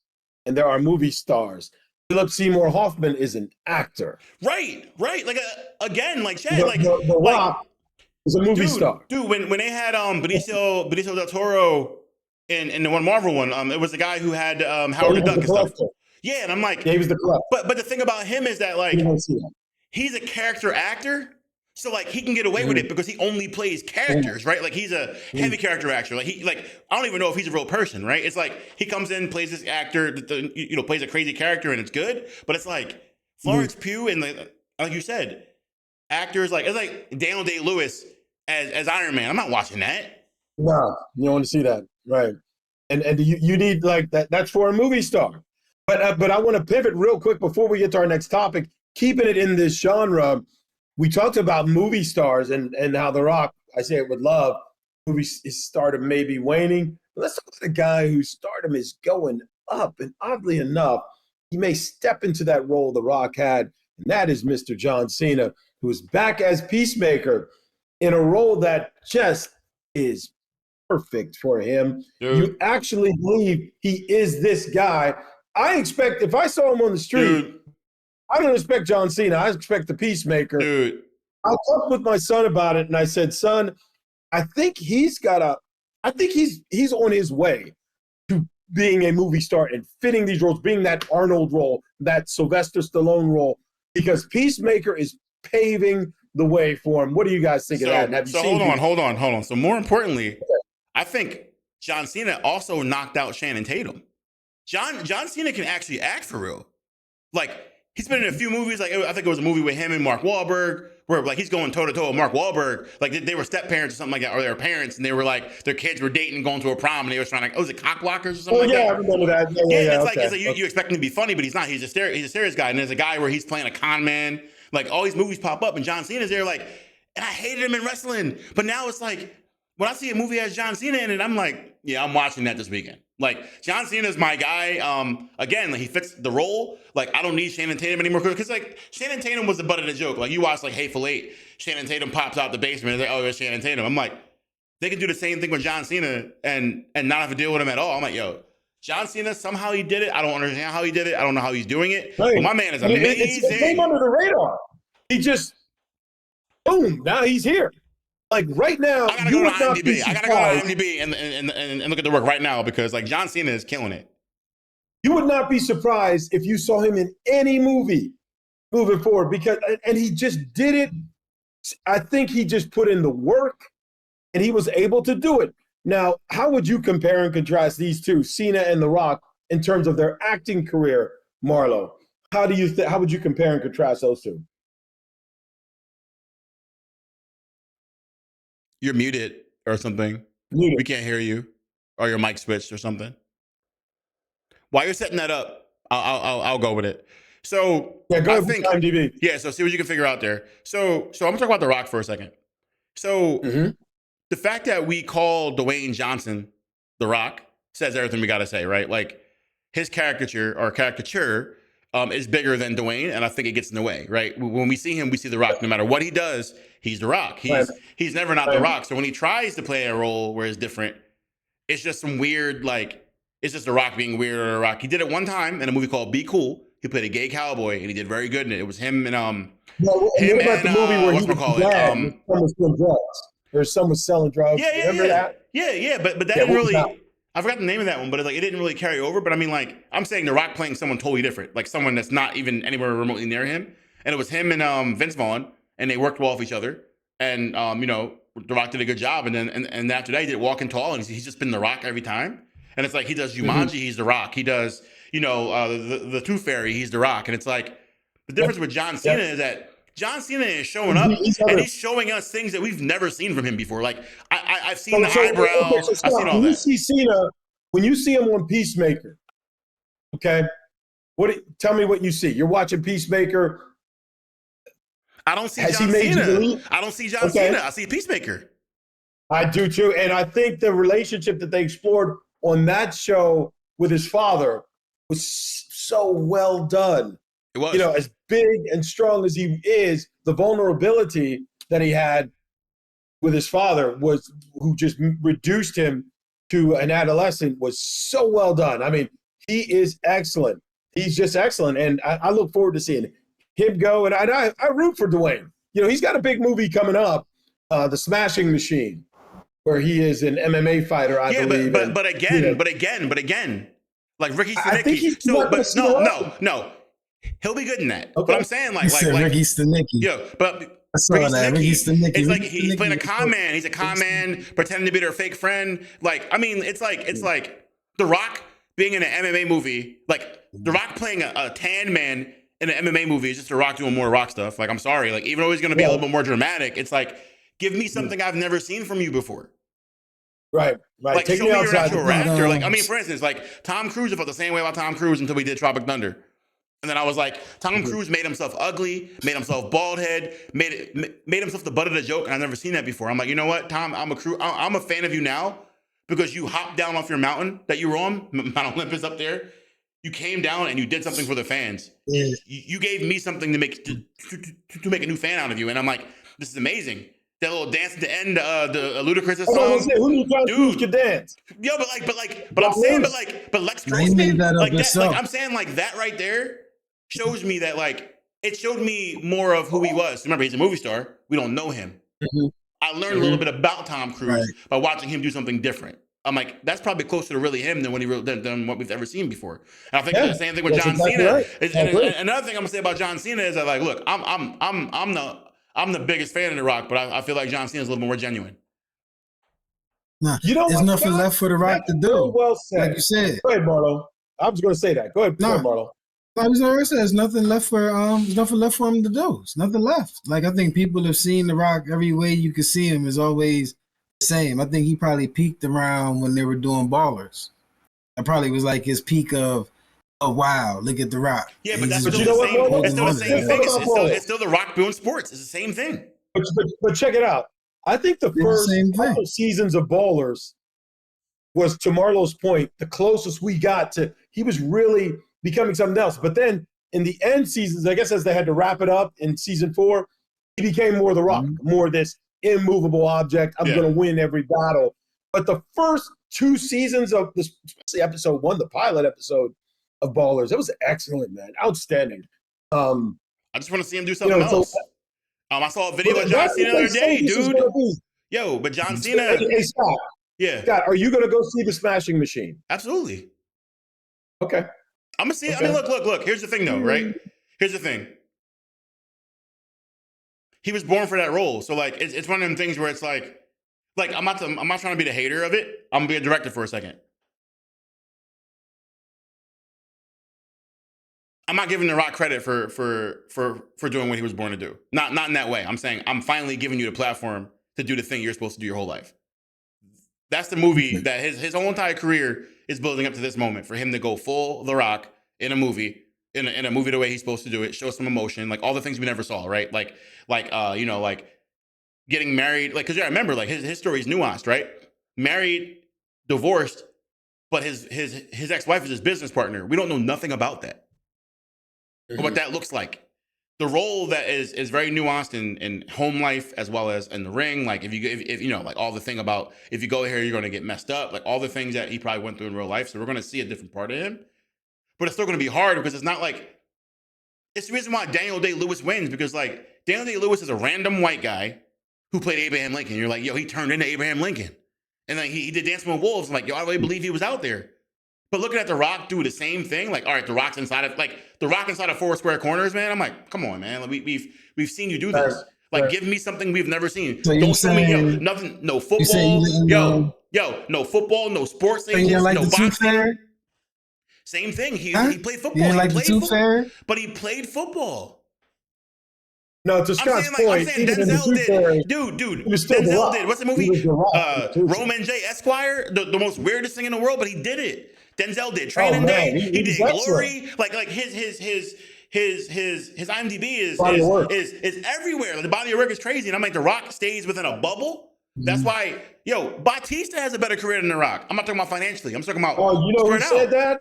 and there are movie stars." Philip Seymour Hoffman is an actor. Right. Like again, like Chad, the Rock is a movie star. Dude, when they had Benicio del Toro in the one Marvel one, it was the guy who had Howard the Duck and stuff. Yeah, and I'm like, he was the collector. But the thing about him is that like he's a character actor. So like he can get away with it because he only plays characters, right? Like he's a heavy character actor. Like I don't even know if he's a real person, right? It's like he comes in, plays this actor, plays a crazy character, and it's good. But it's like Florence Pugh and like you said, actors like, it's like Daniel Day-Lewis as Iron Man. I'm not watching that. No, you don't want to see that, right? And you need like that. That's for a movie star. But I want to pivot real quick before we get to our next topic. Keeping it in this genre. We talked about movie stars and how The Rock, I say it with love, movie stardom may be waning. But let's talk about a guy whose stardom is going up. And oddly enough, he may step into that role The Rock had, and that is Mr. John Cena, who is back as Peacemaker in a role that just is perfect for him. Dude. You actually believe he is this guy. I expect, if I saw him on the street, dude, I don't expect John Cena. I expect the Peacemaker. Dude. I talked with my son about it, and I said, son, I think he's on his way to being a movie star and fitting these roles, being that Arnold role, that Sylvester Stallone role, because Peacemaker is paving the way for him. What do you guys think of that? And have you seen hold on. So more importantly, I think John Cena also knocked out Channing Tatum. John Cena can actually act for real. Like, he's been in a few movies. Like, I think it was a movie with him and Mark Wahlberg, where like he's going toe to toe with Mark Wahlberg. Like, they were step parents or something like that, or they were parents, and they were like, their kids were dating, going to a prom, and they were trying to, was it Cockblockers or something like that? I remember that. It's like you expect him to be funny, but he's not. He's a serious guy. And there's a guy where he's playing a con man. Like, all these movies pop up, and John Cena's there. Like, and I hated him in wrestling, but now it's like, when I see a movie that has John Cena in it, I'm like, yeah, I'm watching that this weekend. Like, John Cena's my guy. Again, like, he fits the role. Like, I don't need Channing Tatum anymore, because like Channing Tatum was the butt of the joke. Like, you watch like Hateful Eight, Channing Tatum pops out the basement and they're like, oh, it's Channing Tatum. I'm like, they can do the same thing with John Cena and not have to deal with him at all. I'm like, yo, John Cena, somehow he did it. I don't understand how he did it. I don't know how he's doing it. Right. But my man is amazing. It came under the radar. He just, boom, now he's here. Like, right now, I gotta go to IMDb and look at the work right now, because like John Cena is killing it. You would not be surprised if you saw him in any movie moving forward, and he just did it. I think he just put in the work and he was able to do it. Now, how would you compare and contrast these two, Cena and The Rock, in terms of their acting career, Marlowe? How would you compare and contrast those two? You're muted or something. Muted. We can't hear you, or your mic switched or something. While you're setting that up, I'll go with it. So yeah, go ahead. IMDb. Yeah, so see what you can figure out there. So I'm gonna talk about The Rock for a second. So the fact that we call Dwayne Johnson The Rock says everything we gotta say, right? Like, his caricature is bigger than Dwayne, and I think it gets in the way, right? When we see him, we see The Rock. No matter what he does, he's The Rock. He's never not The Rock. So when he tries to play a role where it's different, it's just some weird, like, it's just The Rock being weird or The Rock. He did it one time in a movie called Be Cool. He played a gay cowboy, and he did very good in it. It was him and the movie where someone was selling drugs. There's someone selling drugs. Remember that? Yeah. But that didn't really. I forgot the name of that one, but it didn't really carry over. But I mean, like, I'm saying The Rock playing someone totally different, like someone that's not even anywhere remotely near him. And it was him and Vince Vaughn, and they worked well with each other. And The Rock did a good job. And then and after that, he did Walking Tall, and he's just been The Rock every time. And it's like, he does Jumanji, he's The Rock. He does, the Tooth Fairy, he's The Rock. And it's like, the difference with John Cena is that John Cena is showing up, and he's showing us things that we've never seen from him before. Like, I've seen the eyebrows. I've seen all that. You see Cena, when you see him on Peacemaker, okay, tell me what you see. You're watching Peacemaker. I don't see John Cena. I don't see John Cena. I see Peacemaker. I do too. And I think the relationship that they explored on that show with his father was so well done. It was. As big and strong as he is, the vulnerability that he had with his father who just reduced him to an adolescent, was so well done. I mean, he is excellent. He's just excellent. And I look forward to seeing him go. And I root for Dwayne. He's got a big movie coming up, The Smashing Machine, where he is an MMA fighter, I believe. But again, like Ricky Stenicki. No. He'll be good in that. Okay. But I'm saying like Ricky Stenicki. Yeah, but Ricky Stenicki. It's like he's playing a con man. He's a con man pretending to be their fake friend. Like, I mean, it's like The Rock being in an MMA movie. Like, The Rock playing a tan man in an MMA movie is just The Rock doing more Rock stuff. Like, I'm sorry. Like, even though he's going to be a little bit more dramatic, it's like, give me something I've never seen from you before. Right. Like, show me your actual actor. Like, I mean, for instance, like Tom Cruise, I felt the same way about Tom Cruise until we did Tropic Thunder. And then I was like, Tom Cruise made himself ugly, made himself bald head, made himself the butt of the joke, and I've never seen that before. I'm like, you know what, Tom? I'm a fan of you now because you hopped down off your mountain that you were on, Mount Olympus up there. You came down and you did something for the fans. Yeah. You gave me something to make a new fan out of you, and I'm like, this is amazing. That little dance at the end, the Ludacris song. Who you trying to could dance? Yo, but I'm saying, but Lex Grossman, like that, like I'm saying, like that right there shows me that, like, it showed me more of who he was. Remember, he's a movie star. We don't know him. I learned a little bit about Tom Cruise Right. by watching him do something different. I'm like, that's probably closer to really him than than what we've ever seen before. And I think the same thing with that's John exactly Cena. right. And another thing I'm gonna say about John Cena is that, like, look, I'm the biggest fan of The Rock, but I feel like John Cena is a little more genuine. Nah, You know there's what, nothing Scott? left for The Rock That's to very do. well said. Like you said. Go ahead, Marlo. I was going to say that. Go ahead, Marlo. I was already said there's nothing left for there's nothing left for him to do. There's nothing left. Like, I think people have seen The Rock every way you can see him is always the same. I think he probably peaked around when they were doing Ballers. That probably was like his peak of, oh wow, look at The Rock. Yeah, And but that's he's still just the same. holding It's still on the to same that. thing. It's still The Rock doing sports. It's the same thing. But check it out. I think the first couple seasons of Ballers was, to Marlo's point, the closest we got to, he was really becoming something else. But then in the end seasons, I guess as they had to wrap it up in season 4, he became more The Rock, more this immovable object. I'm going to win every battle. But the first 2 seasons of this, especially episode 1, the pilot episode of Ballers, it was excellent, man. Outstanding. I just want to see him do something else. I saw a video of John Cena the other day, dude. Yo, but John Cena. Hey, Scott. Yeah. Scott, are you going to go see The Smashing Machine? Absolutely. Okay. I'm going to see it. I mean, look. Here's the thing, though, right? Here's the thing. He was born for that role. So, like, it's one of them things where it's like I'm not trying to be the hater of it. I'm going to be a director for a second. I'm not giving The Rock credit for doing what he was born to do. Not in that way. I'm saying I'm finally giving you the platform to do the thing you're supposed to do your whole life. That's the movie that his whole entire career is building up to this moment, for him to go full The Rock in a movie, in a movie the way he's supposed to do it, show some emotion, like all the things we never saw, right? Like getting married, like, because I remember, like, his story is nuanced, right? Married, divorced, but his ex-wife is his business partner. We don't know nothing about that. What that looks like. The role that is very nuanced in home life as well as in the ring. Like, if you know, like, all the thing about, if you go here, you're going to get messed up. Like, all the things that he probably went through in real life. So we're going to see a different part of him. But it's still going to be hard because it's not like, it's the reason why Daniel Day-Lewis wins, because, like, Daniel Day-Lewis is a random white guy who played Abraham Lincoln. You're like, yo, he turned into Abraham Lincoln. And then he did Dancing with Wolves. I'm like, yo, I really believe he was out there. But looking at The Rock do the same thing, like, all right, The Rock's inside of 4 square corners, man. I'm like, come on, man. Like, we've seen you do this. Like, give me something we've never seen. So don't show me nothing, no football. No football, no sports agents, like no boxing. Same thing. He played football. Like the Tooth Fairy? But he played football. No, to Scott's point, I'm saying Denzel did. Dude. Denzel did. What's the movie? Roman J. Esquire, the most weirdest thing in the world, but he did it. Denzel did Training Day. He did Glory. Like his IMDb is everywhere. Like, the body of work is crazy. And I'm like, The Rock stays within a bubble. That's why, Batista has a better career than The Rock. I'm not talking about financially. I'm talking about. Oh, you know who said that?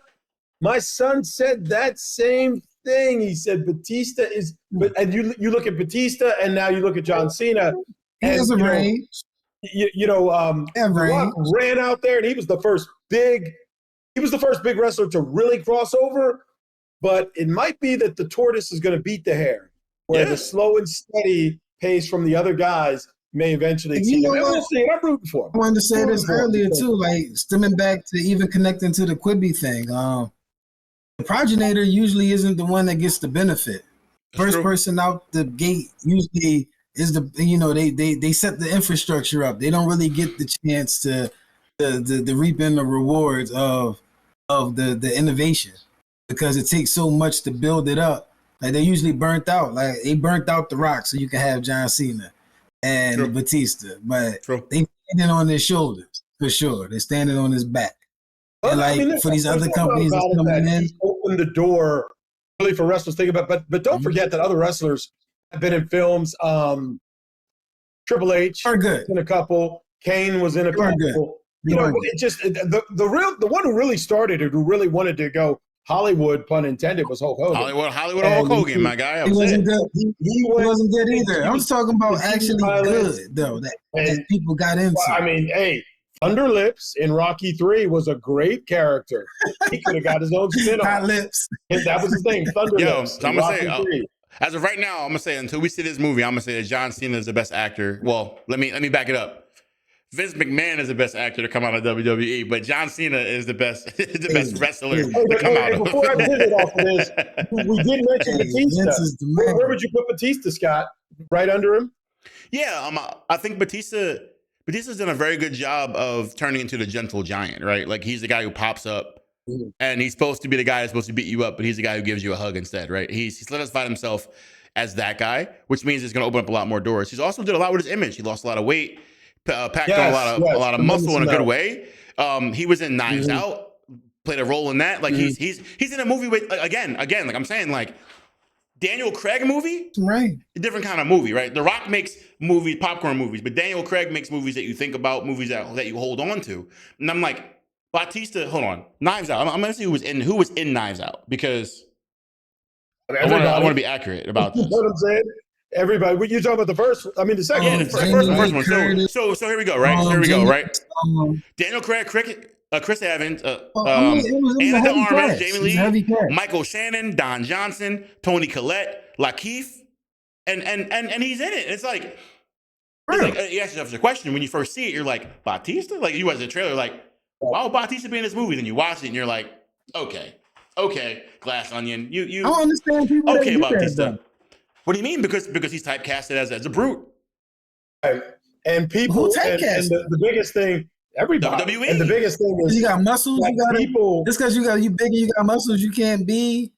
My son said that same thing. He said Batista is, and you look at Batista, and now you look at John Cena. He has a range. Rock ran out there, and he was the first big wrestler to really cross over. But it might be that the tortoise is going to beat the hare, where the slow and steady pace from the other guys may eventually exceed him. I'm rooting for him. I wanted to say this earlier too, like stemming back to even connecting to the Quibi thing. The progenitor usually isn't the one that gets the benefit. First person out the gate usually is they set the infrastructure up. They don't really get the chance to reap in the rewards of the innovation, because it takes so much to build it up. Like, they're usually burnt out. Like, they burnt out The Rock so you can have John Cena and Batista, but they standing on their shoulders for sure. They're standing on his back. And for these other companies that's coming in, he's opened the door really for wrestlers. Think about, but don't forget that other wrestlers have been in films. Triple H are good in a couple. Kane was in a couple. It just the one who really started it, who really wanted to go Hollywood, pun intended, was Hulk Hogan. Hollywood Hulk Hogan, my guy. He wasn't good. He wasn't good either. I was talking about actually good though. That people got into. I mean, hey. Thunder Lips in Rocky 3 was a great character. He could have got his own spin-off. Hot Lips. And that was the thing. Thunder Lips. I'm gonna say, As of right now, I'm gonna say until we see this movie, I'm gonna say that John Cena is the best actor. Well, let me back it up. Vince McMahon is the best actor to come out of WWE, but John Cena is the best wrestler to come out of. Before I pivot off of this, we did mention Batista. Is the Where man. would you put Batista, Scott? Right under him? Yeah, I think Batista's done a very good job of turning into the gentle giant, right? Like he's the guy who pops up, and he's supposed to be the guy that's supposed to beat you up, but he's the guy who gives you a hug instead, right? He's solidified himself as that guy, which means he's going to open up a lot more doors. He's also did a lot with his image. He lost a lot of weight, packed on a lot of muscle in a good way. He was in Knives Out, played a role in that. Like he's in a movie with again, like I'm saying, like Daniel Craig movie, right? A different kind of movie, right? The Rock makes movies, popcorn movies, but Daniel Craig makes movies that you think about, movies that you hold on to. And I'm like, Batista, hold on, Knives Out. I'm gonna see who was in Knives Out because I want to be accurate about this. You know what I'm saying? Everybody, what you talking about the first? I mean, the second. Yeah, the first one. So here we go, right? Here we go, right? Daniel Craig, Chris Evans, Anna de Armas, Jamie Lee, Michael Shannon, Don Johnson, Tony Collette, Lakeith, and he's in it. It's like, you ask yourself the question when you first see it, you're like, Batista? Like you watch the trailer, like, why would Batista be in this movie? Then you watch it and you're like, okay, Glass Onion. You I don't understand people. Okay, Batista. What do you mean? Because he's typecasted as a brute. Right. And people, and the biggest thing, everybody. WWE. And the biggest thing is you got muscles. Like you got people. Just because you big and you got muscles, you can't be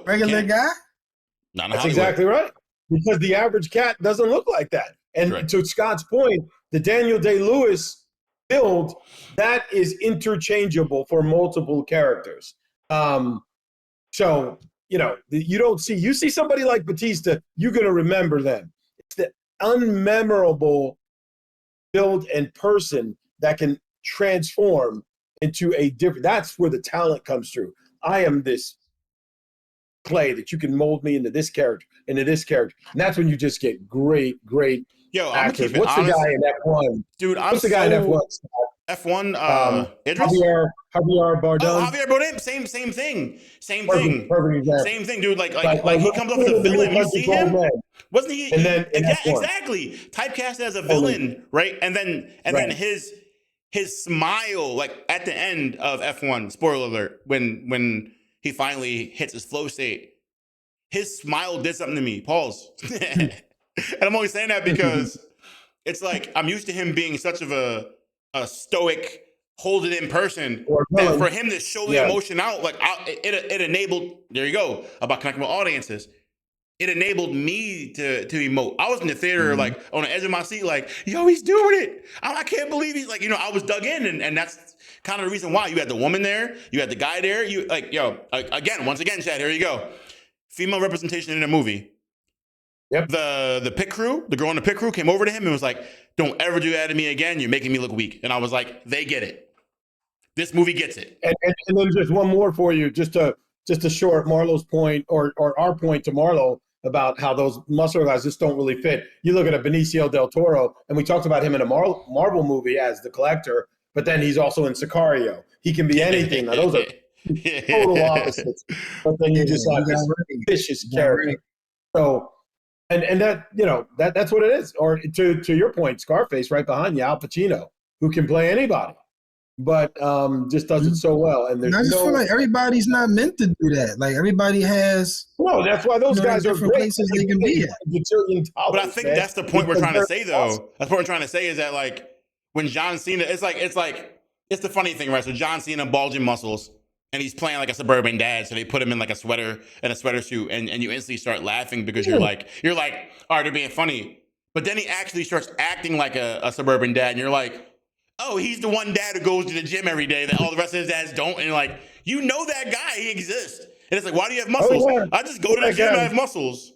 regular guy. Not in That's Hollywood. exactly right. Because the average cat doesn't look like that. And to Scott's point, the Daniel Day-Lewis build, that is interchangeable for multiple characters. So, you know, you see somebody like Batista, you're going to remember them. It's the unmemorable build and person that can transform into a different, that's where the talent comes through. I am this clay that you can mold me into this character, and that's when you just get great actors. What's the guy in F1? Dude, what's the guy in F1? F1, Idris? Javier Bardem. Oh, Javier Bardem, same thing. Perfect Same thing, dude. Like he comes off as a villain. You see him? Wasn't he? And then exactly typecast as a villain, right? And then his smile, like at the end of F1. Spoiler alert: when he finally hits his flow state, his smile did something to me. Pause. And I'm only saying that because it's like I'm used to him being such of a stoic, hold it in person. That for him to show the emotion out, like it enabled. There you go about connecting with audiences. It enabled me to emote. I was in the theater, like on the edge of my seat, like, yo, he's doing it. I can't believe he's like, you know, I was dug in, and that's kind of the reason why. You had the woman there, you had the guy there. You like, yo, once again, Chad, here you go. Female representation in a movie. Yep. The pit crew, the girl in the pit crew came over to him and was like, don't ever do that to me again. You're making me look weak. And I was like, they get it. This movie gets it. And then just one more for you, just to short Marlowe's point or our point to Marlowe about how those muscle guys just don't really fit. You look at a Benicio del Toro, and we talked about him in a Marvel movie as the Collector, but then he's also in Sicario. He can be anything. Now, those are total opposites. But then you just have this vicious character. So, and that, you know, that's what it is. Or to your point, Scarface right behind you, Al Pacino, who can play anybody, but just does it so well. And there's I just feel like everybody's not meant to do that. Like everybody has. No, that's why those guys are great. Places they can be at. But I think that's the point we're trying to say, though. That's what we're trying to say is that like when John Cena, it's the funny thing, right? So John Cena, bulging muscles, and he's playing like a suburban dad. So they put him in like a sweater and a sweater suit, and you instantly start laughing because you're like, all right, they're being funny. But then he actually starts acting like a suburban dad, and you're like, oh, he's the one dad who goes to the gym every day that all the rest of his dads don't. And you're like, you know that guy, he exists. And it's like, why do you have muscles? Oh, yeah. I just go to the gym and I have muscles.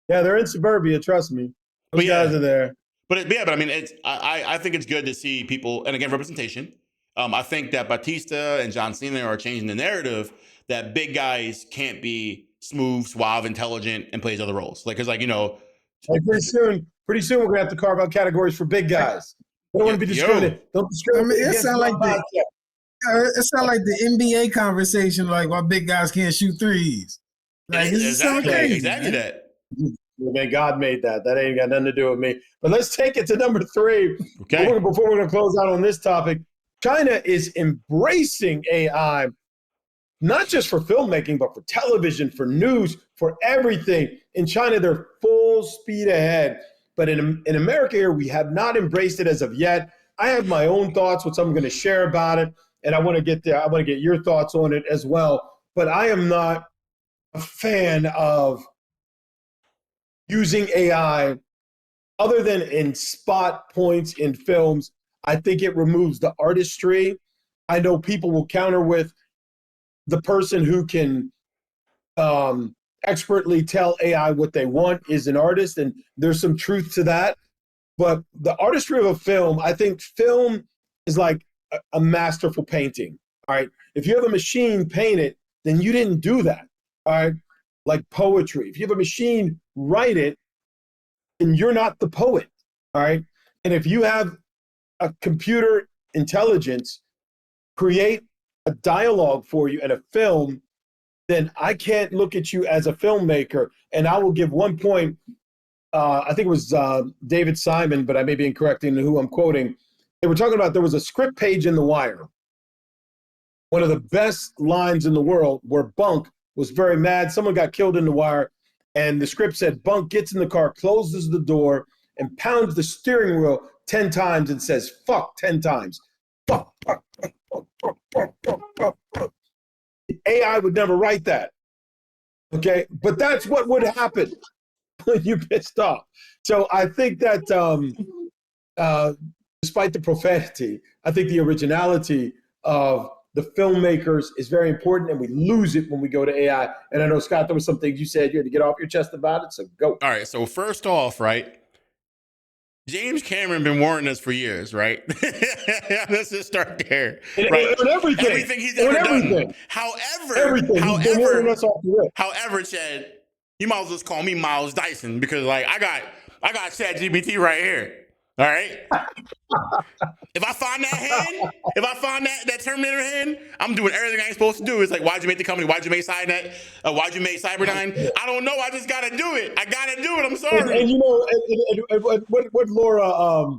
Yeah, they're in suburbia, trust me. Those guys are there. But I mean, I think it's good to see people, and again, representation. I think that Batista and John Cena are changing the narrative that big guys can't be smooth, suave, intelligent, and plays other roles. Like, cause like, you know. Like pretty soon we're gonna have to carve out categories for big guys. I don't want to be discriminated. Don't discriminate. I mean, it sounds like the NBA conversation, like why big guys can't shoot threes. Like, this is so crazy, exactly man. that. Man, God made that. That ain't got nothing to do with me. But let's take it to number 3. Okay. Before we're going to close out on this topic, China is embracing AI, not just for filmmaking, but for television, for news, for everything. In China, they're full speed ahead. But in America here, we have not embraced it as of yet. I have my own thoughts, which I'm going to share about it. And I want to get there. I want to get your thoughts on it as well. But I am not a fan of using AI other than in spot points in films. I think it removes the artistry. I know people will counter with the person who can expertly tell AI what they want is an artist, and there's some truth to that. But the artistry of a film, I think film is like a masterful painting. All right. If you have a machine paint it, then you didn't do that. All right. Like poetry. If you have a machine write it, then you're not the poet. All right. And if you have a computer intelligence create a dialogue for you in a film, then I can't look at you as a filmmaker. And I will give one point. I think it was David Simon, but I may be incorrect in who I'm quoting. They were talking about there was a script page in The Wire. One of the best lines in the world where Bunk was very mad. Someone got killed in The Wire. And the script said, Bunk gets in the car, closes the door, and pounds the steering wheel 10 times and says, fuck 10 times. Fuck, fuck, fuck, fuck, fuck, fuck, fuck, fuck. AI would never write that. Okay? But that's what would happen when you pissed off. So I think that despite the profanity, I think the originality of the filmmakers is very important, and we lose it when we go to AI. And I know, Scott, there was some things you said you had to get off your chest about it, so go. All right. So first off, right, James Cameron been warning us for years, right? Let's just start there. Right? On everything. Everything he's ever done. However, He's been warning us off the rip. however, Chad, you might as well just call me Miles Dyson because, like, I got Chad GPT right here. All right. If I find that hand, if I find that Terminator hand, I'm doing everything I ain't supposed to do. It's like, why'd you make the company? Why'd you make Cybernet? Why'd you make Cyberdyne? I don't know. I just gotta do it. I gotta do it. I'm sorry. And you know, what Laura,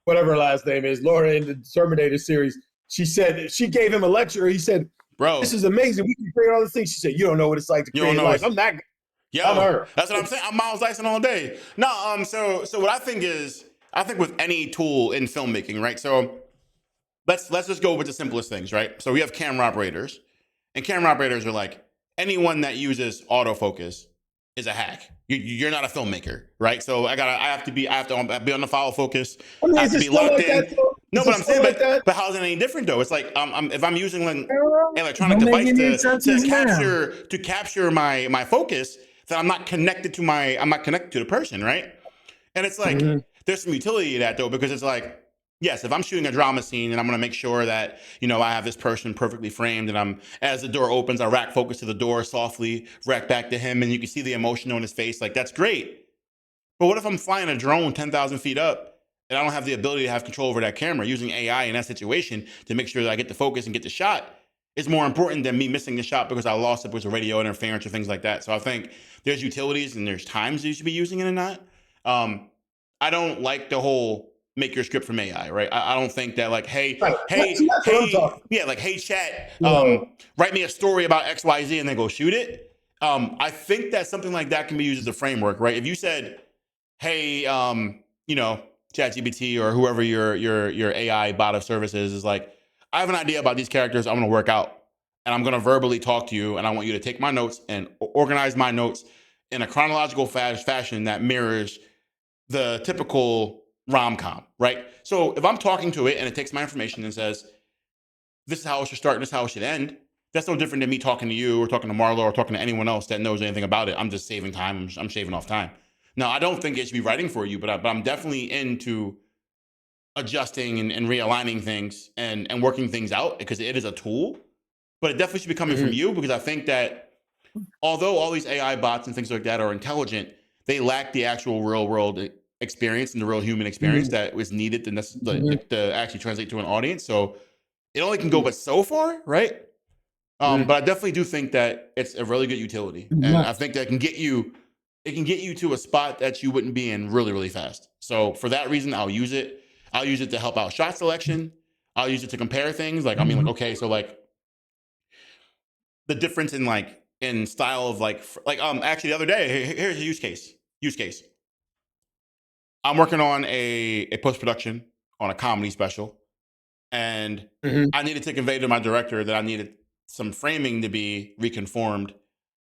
whatever her last name is, Laura in the Terminator series, she said, she gave him a lecture. He said, bro, this is amazing. We can create all these things. She said, you don't know what it's like to create life. I'm that guy. Yo, I'm her. That's what I'm saying. I'm Miles Dyson all day. No, so what I think is, I think with any tool in filmmaking, right? So let's just go with the simplest things, right? So we have camera operators, and camera operators are like, anyone that uses autofocus is a hack. You're not a filmmaker, right? So I have to be on the follow focus. I have to be locked in. No, but I'm saying, but how's it any different though? It's like if I'm using an electronic device to capture my focus, then I'm not connected to the person, right? And it's like there's some utility to that though, because it's like, yes, if I'm shooting a drama scene and I'm going to make sure that, I have this person perfectly framed, and as the door opens, I rack focus to the door softly, rack back to him, and you can see the emotion on his face. Like, that's great. But what if I'm flying a drone 10,000 feet up and I don't have the ability to have control over that camera? Using AI in that situation to make sure that I get the focus and get the shot is more important than me missing the shot because I lost it because of radio interference or things like that. So I think there's utilities and there's times you should be using it or not. I don't like the whole make your script from AI, right? I don't think that like, hey, chat, write me a story about XYZ and then go shoot it. I think that something like that can be used as a framework, right? If you said, hey, ChatGPT or whoever your AI bot of services is like, I have an idea about these characters I'm going to work out, and I'm going to verbally talk to you, and I want you to take my notes and organize my notes in a chronological fashion that mirrors the typical rom-com, right? So if I'm talking to it and it takes my information and says, this is how it should start and this is how it should end, that's no different than me talking to you or talking to Marlowe or talking to anyone else that knows anything about it. I'm just saving time. I'm shaving off time. Now, I don't think it should be writing for you, but I'm definitely into adjusting and realigning things and working things out because it is a tool, but it definitely should be coming from you, because I think that although all these AI bots and things like that are intelligent, they lack the actual real world experience and the real human experience that was needed to actually translate to an audience. So it only can go but so far, right? But I definitely do think that it's a really good utility, and I think that it can get you to a spot that you wouldn't be in really, really fast. So for that reason, I'll use it. I'll use it to help out shot selection. I'll use it to compare things. Like, I mean, like, okay, so like the difference in like in style of like actually the other day, here's a use case. I'm working on a post-production on a comedy special, and I needed to convey to my director that I needed some framing to be reconformed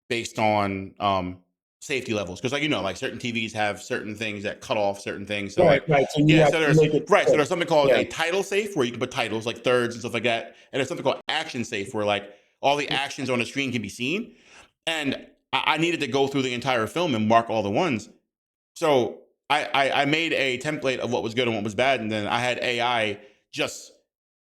based on safety levels, because like, you know, like certain TVs have certain things that cut off certain things. So Right. So you have so to there's make it so there's something called Yeah. a title safe where you can put titles like thirds and stuff like that, and there's something called action safe where like all the actions on the screen can be seen. And I needed to go through the entire film and mark all the ones. So I made a template of what was good and what was bad, and then I had AI just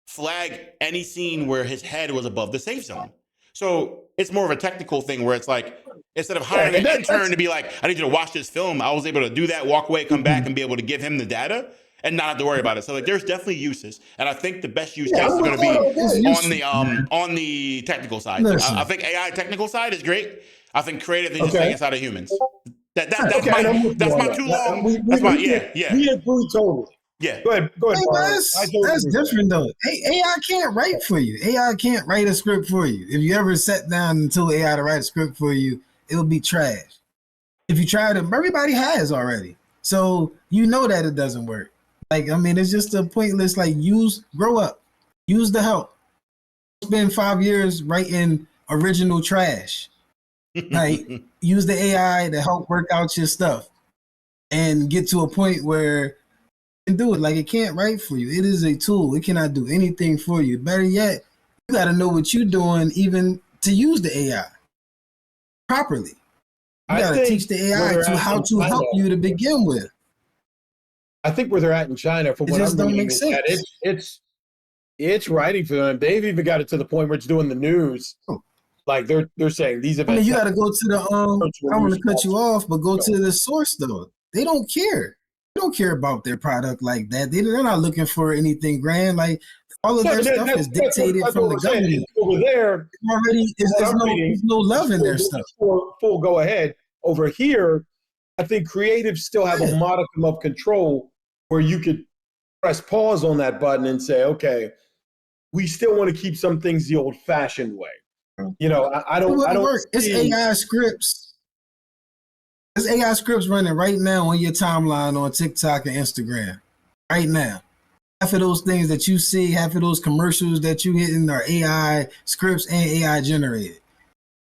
flag any scene where his head was above the safe zone. So it's more of a technical thing where it's like, instead of hiring an intern to be like, I need you to watch this film, I was able to do that, walk away, come back, and be able to give him the data and not have to worry about it. So like, there's definitely uses, and I think the best use case is going to be on the technical side. So I think AI technical side is great. I think creative needs to stay inside of humans. That's my too long. We agree totally. Yeah. Go ahead. That's different though. AI can't write for you. AI can't write a script for you. If you ever sat down and told AI to write a script for you, it'll be trash. If you try to, everybody has already. So you know that it doesn't work. Like, I mean, it's just a pointless, like, grow up. Use the help. Spend 5 years writing original trash. Like, use the AI to help work out your stuff and get to a point where you can do it. Like, it can't write for you. It is a tool. It cannot do anything for you. Better yet, you got to know what you're doing even to use the AI properly. You got to teach the AI how to help you to begin with. I think where they're at in China, from what I'm reading, is that it's writing for them. They've even got it to the point where it's doing the news. Like they're saying these events. I mean, you got to go to the I want to cut you off, but go to the source though. They don't care. They don't care about their product like that. They're not looking for anything grand. Like all of their stuff is dictated from the government. Over there, already there's no love in their stuff. Full go ahead. Over here, I think creatives still have a modicum of control where you could press pause on that button and say, okay, we still want to keep some things the old-fashioned way. You know, I don't work. It's AI scripts. There's AI scripts running right now on your timeline on TikTok and Instagram. Right now. Half of those things that you see, half of those commercials that you hitting are AI scripts and AI generated.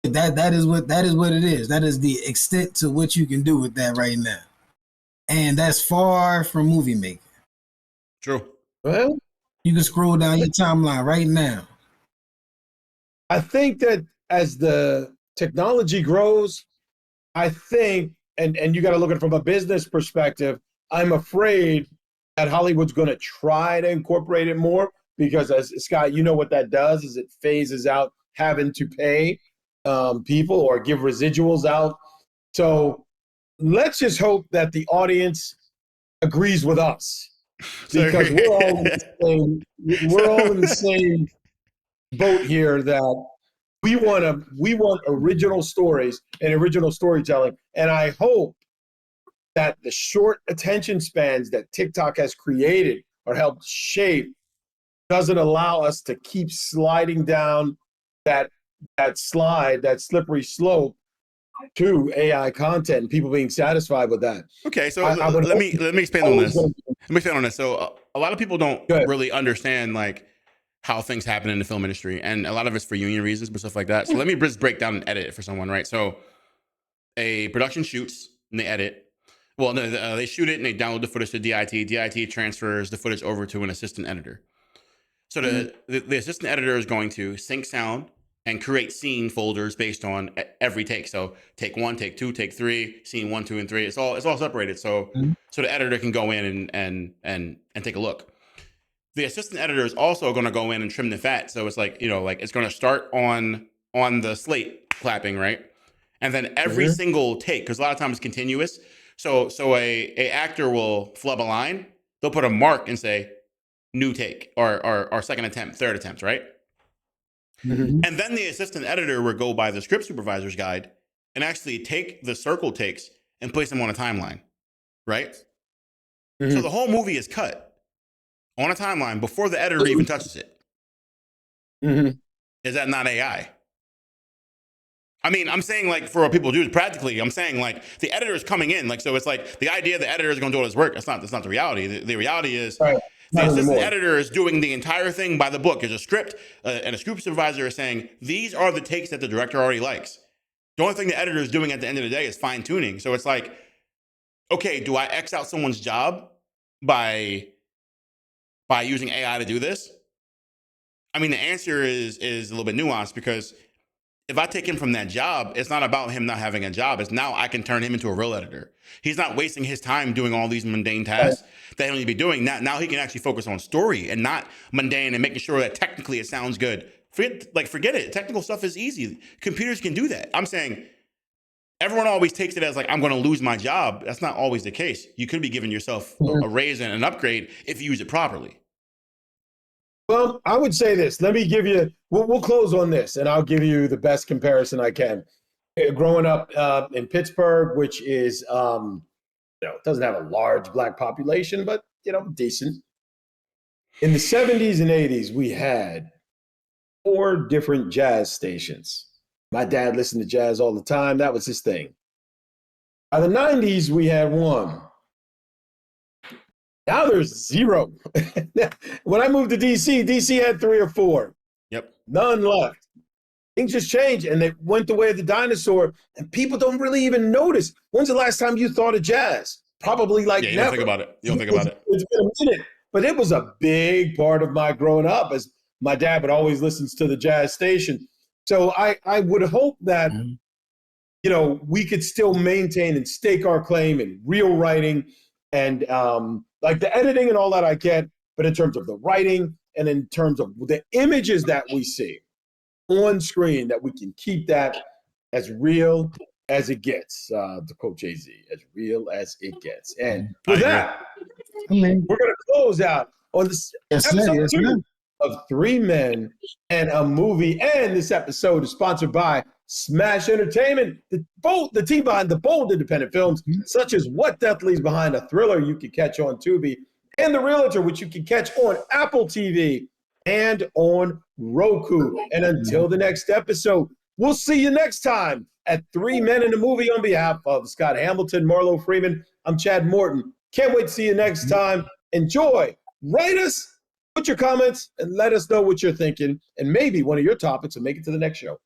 That is what it is. That is the extent to what you can do with that right now. And that's far from movie making. True. Well, you can scroll down your timeline right now. I think that as the technology grows, I think, and you got to look at it from a business perspective, I'm afraid that Hollywood's going to try to incorporate it more, because as Scott, you know what that does is it phases out having to pay people or give residuals out. So let's just hope that the audience agrees with us, because we're all in the same boat here, that we want original stories and original storytelling. And I hope that the short attention spans that TikTok has created or helped shape doesn't allow us to keep sliding down that slippery slope to AI content and people being satisfied with that. Okay, so let me expand on this. Let me expand on this. So a lot of people don't really understand like how things happen in the film industry, and a lot of it's for union reasons, but stuff like that. So let me just break down and edit it for someone, right? So a production shoots and they edit. Well, no, they shoot it and they download the footage to DIT. DIT transfers the footage over to an assistant editor. So the assistant editor is going to sync sound and create scene folders based on every take. So take 1, take 2, take 3, scene 1, 2, and 3. It's all separated. So the editor can go in and take a look. The assistant editor is also going to go in and trim the fat. So it's like, you know, like it's going to start on the slate clapping, right? And then every single take, because a lot of times it's continuous. So a actor will flub a line. They'll put a mark and say new take or second attempt, third attempt, right? Mhm. And then the assistant editor would go by the script supervisor's guide and actually take the circle takes and place them on a timeline, right? So Mhm. the whole movie is cut on a timeline before the editor even touches it. Mhm. Is that not AI? I mean, I'm saying like for what people do practically, I'm saying like the editor is coming in. Like, so it's like the idea the editor is going to do all his work. That's not the reality. The reality is Right. the Not assistant anymore. editor is doing the entire thing by the book. There's a script and a script supervisor is saying, these are the takes that the director already likes. The only thing the editor is doing at the end of the day is fine tuning. So it's like, okay, do I X out someone's job by using AI to do this? I mean, the answer is a little bit nuanced because if I take him from that job, it's not about him not having a job. It's now I can turn him into a real editor. He's not wasting his time doing all these mundane tasks that he need to be doing. Now he can actually focus on story and not mundane and making sure that technically it sounds good. Forget it. Technical stuff is easy. Computers can do that. I'm saying everyone always takes it as like, I'm going to lose my job. That's not always the case. You could be giving yourself a raise and an upgrade if you use it properly. Well, I would say this. Let me give you, we'll close on this, and I'll give you the best comparison I can. Growing up in Pittsburgh, which is, it doesn't have a large black population, but, decent. In the 70s and 80s, we had 4 different jazz stations. My dad listened to jazz all the time. That was his thing. By the 90s, we had 1. Now there's 0. When I moved to DC had 3 or 4. Yep. None left. Things just changed, and they went the way of the dinosaur, and people don't really even notice. When's the last time you thought of jazz? Probably You never. don't think about it. You don't think about it. It's been a minute, but it was a big part of my growing up, as my dad would always listen to the jazz station. So I would hope that, we could still maintain and stake our claim in real writing and like the editing and all that I get, but in terms of the writing and in terms of the images that we see on screen, that we can keep that as real as it gets, to quote Jay-Z, as real as it gets. And with that, we're going to close out on this episode 2 of 3 Men and a Movie. And this episode is sponsored by Smash Entertainment, the team behind the bold independent films, such as What Death Leaves Behind, a thriller you can catch on Tubi, and The Realtor, which you can catch on Apple TV and on Roku. And until the next episode, we'll see you next time at 3 Men and a Movie. On behalf of Scott Hamilton, Marlowe Freeman, I'm Chad Morton. Can't wait to see you next time. Enjoy. Write us, put your comments, and let us know what you're thinking. And maybe one of your topics will make it to the next show.